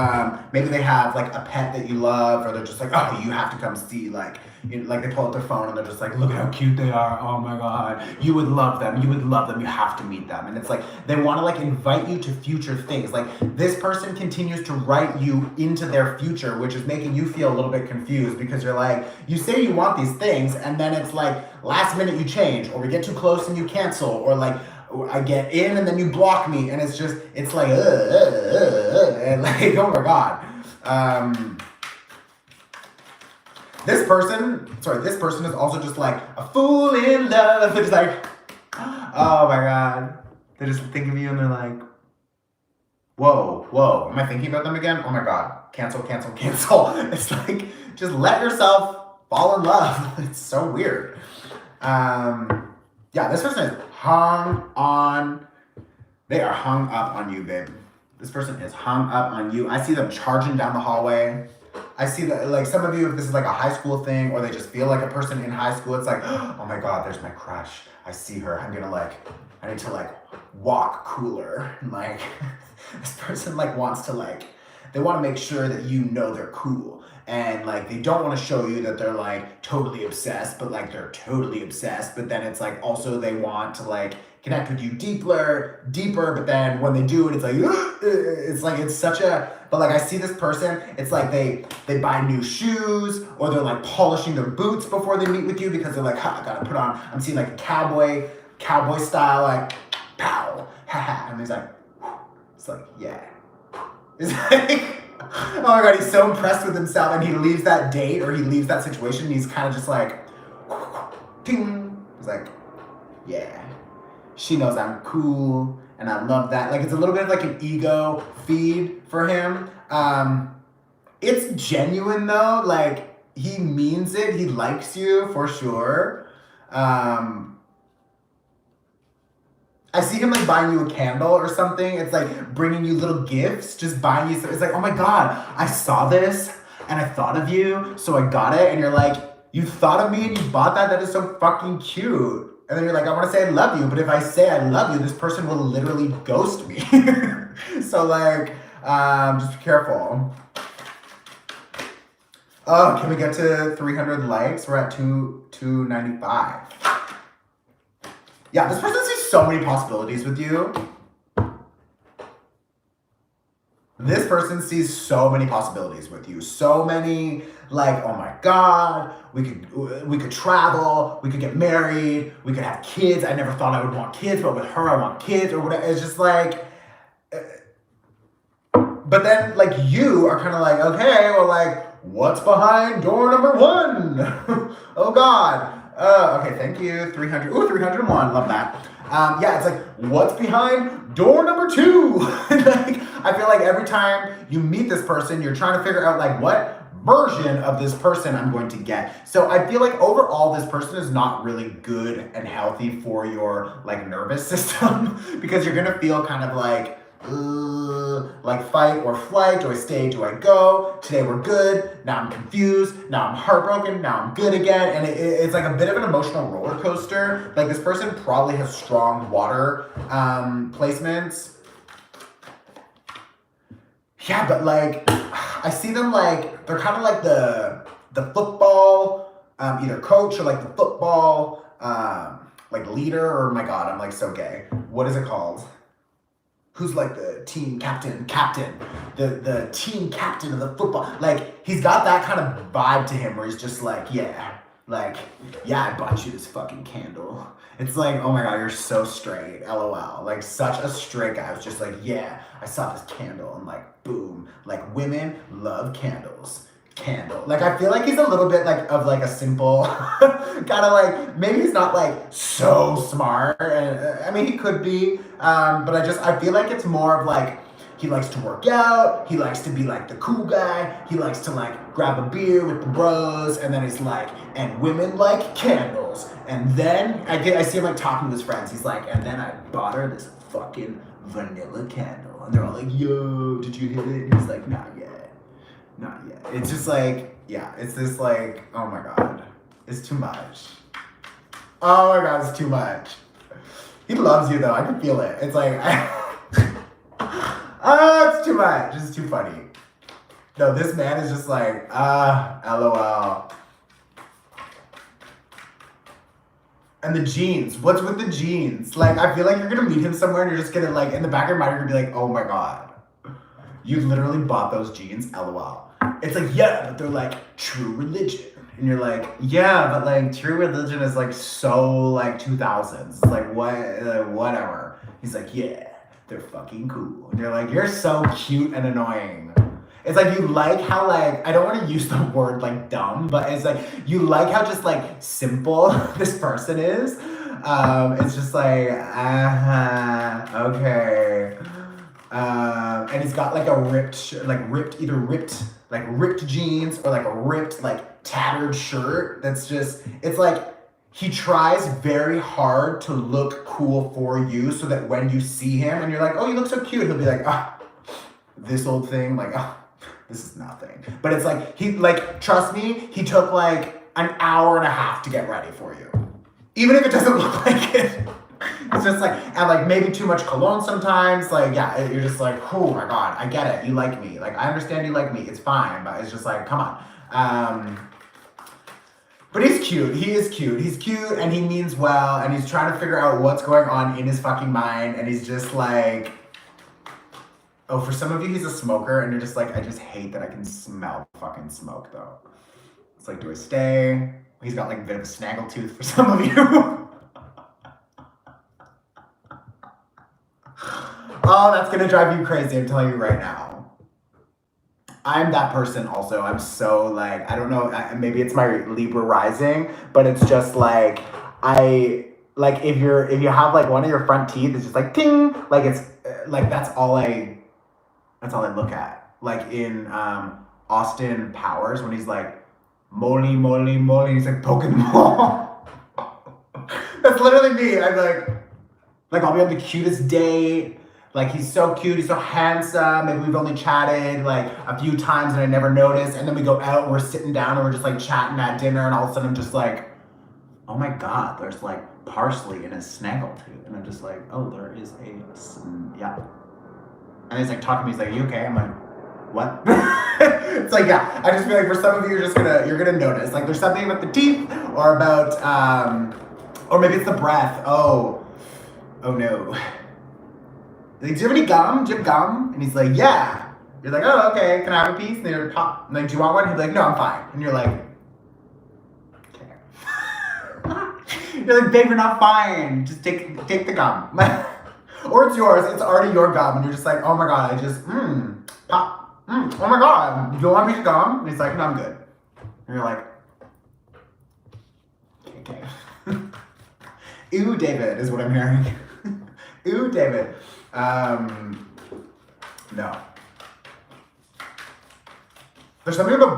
maybe they have like a pet that you love, or they're just like, oh, you have to come see, like, you know, like they pull out their phone and they're just like, look at how cute they are, oh my God, you would love them, you have to meet them. And it's like, they want to like invite you to future things. Like this person continues to write you into their future, which is making you feel a little bit confused because you're like, you say you want these things and then it's like last minute you change, or we get too close and you cancel, or like, I get in and then you block me, and it's just, it's like, and like, oh my God. This person is also just like a fool in love. They're just like, oh my God. They just think of you and they're like, whoa, am I thinking about them again? Oh my God, cancel. It's like, just let yourself fall in love. It's so weird. Yeah, this person is they are hung up on you, babe. This person is hung up on you. I see them charging down the hallway. I see that, like, some of you, if this is like a high school thing, or they just feel like a person in high school, it's like, oh my God, there's my crush. I see her. I need to like walk cooler. And like, this person like wants to like, they want to make sure that you know they're cool. And like, they don't want to show you that they're like totally obsessed, but like they're totally obsessed. But then it's like, also they want to like connect with you deeper, but then when they do it, it's like, it's such a, but like I see this person, it's like they buy new shoes, or they're like polishing their boots before they meet with you, because they're like, I gotta put on, I'm seeing like cowboy style, like, pow, haha, and he's like, it's like, yeah. It's like, oh my God, he's so impressed with himself, and he leaves that date, or he leaves that situation, and he's kind of just like, ding. He's like, yeah. She knows I'm cool, and I love that. Like, it's a little bit of like an ego feed for him. It's genuine though. Like, he means it. He likes you for sure. I see him like buying you a candle or something. It's like bringing you little gifts, just buying you. It's like, oh my God, I saw this and I thought of you, so I got it. And you're like, you thought of me and you bought that? That is so fucking cute. And then you're like, I want to say I love you, but if I say I love you, this person will literally ghost me. So like, just be careful. Oh, can we get to 300 likes? We're at 295. Yeah, this person sees so many possibilities with you. This person sees so many possibilities with you. So many, like, oh my God, we could travel, we could get married, we could have kids. I never thought I would want kids, but with her I want kids, or whatever. It's just like, but then like you are kind of like, okay, well, like, what's behind door number 1? Oh God. Okay, thank you. 300. Ooh, 301. Love that. Yeah, it's like, what's behind door number 2? Like, I feel like every time you meet this person, you're trying to figure out like what version of this person I'm going to get. So I feel like overall, this person is not really good and healthy for your like nervous system, because you're gonna feel kind of like fight or flight. Do I stay? Do I go? Today we're good. Now I'm confused. Now I'm heartbroken. Now I'm good again. And it's like a bit of an emotional roller coaster. Like, this person probably has strong water placements. Yeah, but like, I see them like, they're kind of like the football, either coach or like the football, like leader, or my God, I'm like so gay. What is it called? Who's like the team captain, the team captain of the football. Like, he's got that kind of vibe to him where he's just like, yeah, I bought you this fucking candle. It's like, oh my God, you're so straight, LOL. Like, such a straight guy. I was just like, yeah, I saw this candle, and like, boom. Like, women love candles. Like, I feel like he's a little bit like of like a simple kind of like, maybe he's not like so smart, and I mean, he could be, but I feel like it's more of like, he likes to work out, he likes to be like the cool guy, he likes to like grab a beer with the bros, and then he's like, and women like candles. And then I see him like talking to his friends, he's like, and then I bought her this fucking vanilla candle, and they're all like, yo, did you hit it? And he's like, not yet. It's just like, yeah, it's this like, oh my God, it's too much. Oh my God, it's too much. He loves you though, I can feel it. It's like, oh, it's too much. It's too funny. No, this man is just like, LOL. And the jeans, what's with the jeans? Like, I feel like you're gonna meet him somewhere and you're just gonna like, in the back of your mind, you're gonna be like, oh my God, you literally bought those jeans, LOL. It's like, yeah, but they're like true religion. And you're like, yeah, but like true religion is like so like 2000s. It's like, what, whatever. He's like, yeah, they're fucking cool. And you're like, you're so cute and annoying. It's like, you like how like, I don't want to use the word like dumb, but it's like, you like how just like simple this person is. It's just like, okay. And he's got like a ripped jeans, or like a ripped, like tattered shirt. That's just, it's like, he tries very hard to look cool for you, so that when you see him and you're like, oh, you look so cute, he'll be like, this old thing, like, this is nothing. But it's like, he, like, trust me, he took like an hour and a half to get ready for you. Even if it doesn't look like it. It's just like, and like maybe too much cologne sometimes. Like, yeah, you're just like, oh my God, I get it. You like me. Like, I understand you like me. It's fine. But it's just like, come on. But he's cute. He is cute. He's cute and he means well. And he's trying to figure out what's going on in his fucking mind. And he's just like, oh, for some of you, he's a smoker. And you're just like, I just hate that I can smell fucking smoke though. It's like, do I stay? He's got like a bit of a snaggle tooth for some of you. Oh, that's gonna drive you crazy, I'm telling you right now. I'm that person also. I'm so like, I don't know, maybe it's my Libra rising, but it's just like, if you have like one of your front teeth, it's just like ting, like it's like that's all I look at. Like in Austin Powers when he's like, moly, moly, moly, he's like poking the ball. That's literally me. I'm like I'll be on the cutest date. Like, he's so cute, he's so handsome, maybe we've only chatted, like, a few times and I never noticed, and then we go out and we're sitting down and we're just, like, chatting at dinner, and all of a sudden I'm just like, oh my God, there's, like, parsley in his snaggletooth, and I'm just like, oh, there is yeah. And he's, like, talking to me, he's like, are you okay? I'm like, what? It's like, yeah, I just feel like for some of you, you're gonna notice, like, there's something about the teeth, or about, or maybe it's the breath, oh no. Like, do you have any gum? Do you have gum? And he's like, yeah. You're like, oh, okay, can I have a piece? And they're pop. And like, do you want one? He's like, no, I'm fine. And you're like, okay. You're like, babe, you're not fine. Just take the gum. Or it's yours. It's already your gum. And you're just like, oh my God, I just, pop. Oh my God, do you want a piece of gum? And he's like, no, I'm good. And you're like, okay. Ew, David, is what I'm hearing. Ew, David. No. There's something about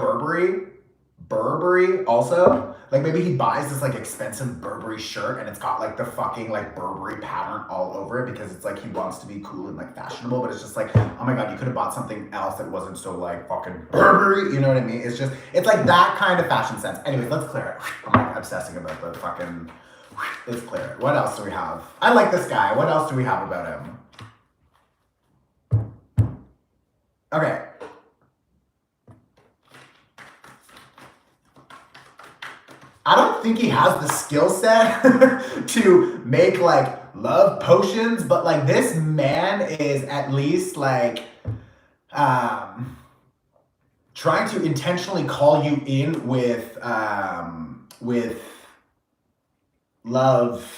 Burberry also. Like, maybe he buys this like expensive Burberry shirt and it's got like the fucking like Burberry pattern all over it because it's like he wants to be cool and like fashionable, but it's just like, oh my God, you could have bought something else that wasn't so like fucking Burberry, you know what I mean? It's like that kind of fashion sense. Anyways, let's clear it. I'm like obsessing about the fucking, let's clear it. What else do we have? I like this guy. What else do we have about him? Okay. I don't think he has the skill set to make like love potions, but like this man is at least like trying to intentionally call you in with love.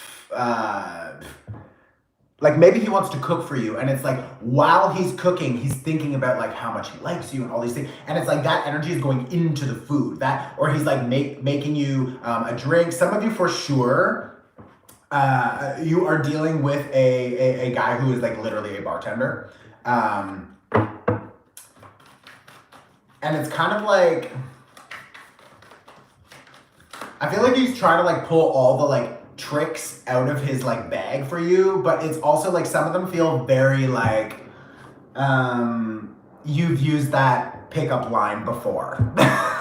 Like maybe he wants to cook for you and it's like while he's cooking, he's thinking about like how much he likes you and all these things. And it's like that energy is going into the food or he's like making you a drink. Some of you for sure, you are dealing with a guy who is like literally a bartender. And it's kind of like, I feel like he's trying to like pull all the like tricks out of his like bag for you, but it's also like some of them feel very like you've used that pickup line before.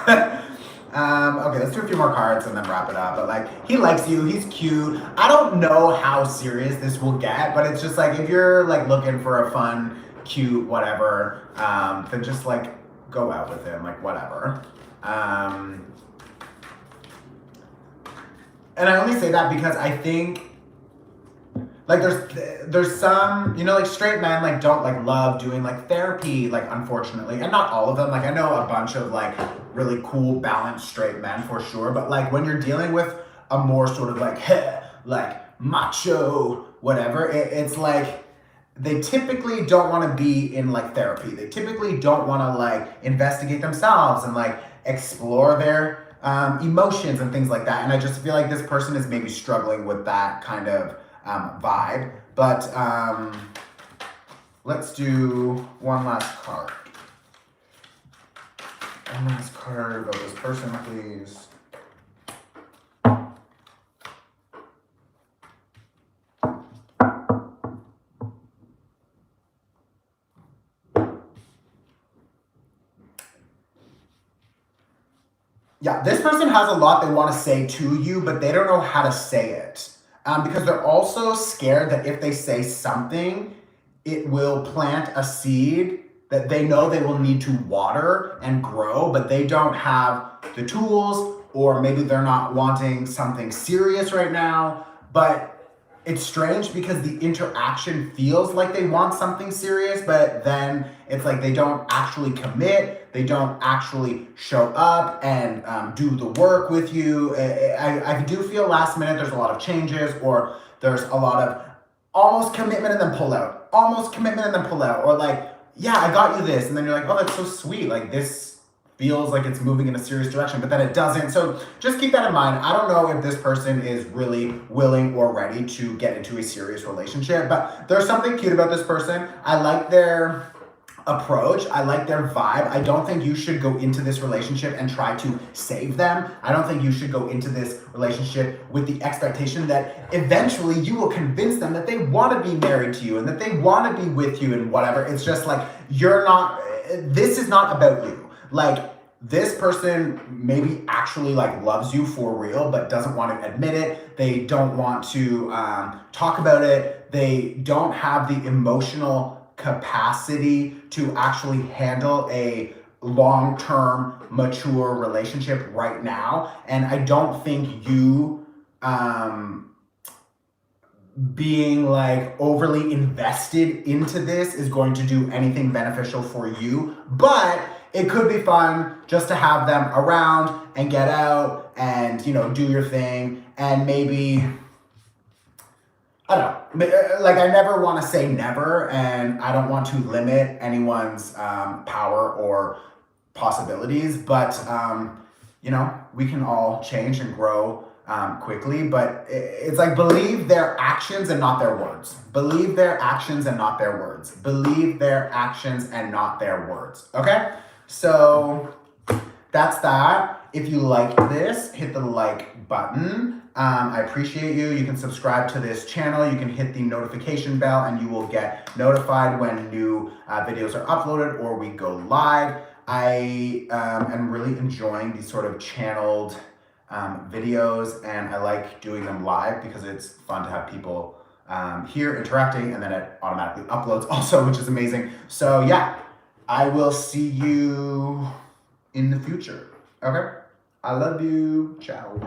Okay, let's do a few more cards and then wrap it up. But like he likes you, he's cute. I don't know how serious this will get, but it's just like if you're like looking for a fun, cute, whatever, then just like go out with him, like whatever. And I only say that because I think, like, there's some, you know, like, straight men, like, don't, like, love doing, like, therapy, like, unfortunately. And not all of them. Like, I know a bunch of, like, really cool, balanced straight men, for sure. But, like, when you're dealing with a more sort of, like, macho, whatever, it's, like, they typically don't want to be in, like, therapy. They typically don't want to, like, investigate themselves and, like, explore their emotions and things like that. And I just feel like this person is maybe struggling with that kind of vibe. But let's do one last card. One last card about this person, please. Yeah, this person has a lot they want to say to you, but they don't know how to say it. Because they're also scared that if they say something, it will plant a seed that they know they will need to water and grow, but they don't have the tools, or maybe they're not wanting something serious right now. But it's strange because the interaction feels like they want something serious, but then it's like they don't actually commit. They don't actually show up and do the work with you. I do feel last minute there's a lot of changes, or there's a lot of almost commitment and then pull out. Almost commitment and then pull out. Or like, yeah, I got you this. And then you're like, oh, that's so sweet. Like, this feels like it's moving in a serious direction, but then it doesn't. So just keep that in mind. I don't know if this person is really willing or ready to get into a serious relationship, but there's something cute about this person. I like their approach. I like their vibe. I don't think you should go into this relationship and try to save them. I don't think you should go into this relationship with the expectation that eventually you will convince them that they want to be married to you and that they want to be with you and whatever. It's just like, this is not about you. Like, this person maybe actually like loves you for real, but doesn't want to admit it. They don't want to talk about it. They don't have the emotional capacity to actually handle a long-term mature relationship right now. And I don't think you being like overly invested into this is going to do anything beneficial for you, but it could be fun just to have them around and get out and, you know, do your thing. And maybe, I don't know, like, I never want to say never, and I don't want to limit anyone's power or possibilities, but, you know, we can all change and grow quickly. But it's like, believe their actions and not their words. Believe their actions and not their words. Believe their actions and not their words. Okay? So that's that. If you like this, hit the like button. I appreciate you. You can subscribe to this channel. You can hit the notification bell and you will get notified when new videos are uploaded or we go live. I am really enjoying these sort of channeled videos, and I like doing them live because it's fun to have people here interacting, and then it automatically uploads also, which is amazing. So yeah, I will see you in the future. Okay? I love you. Ciao.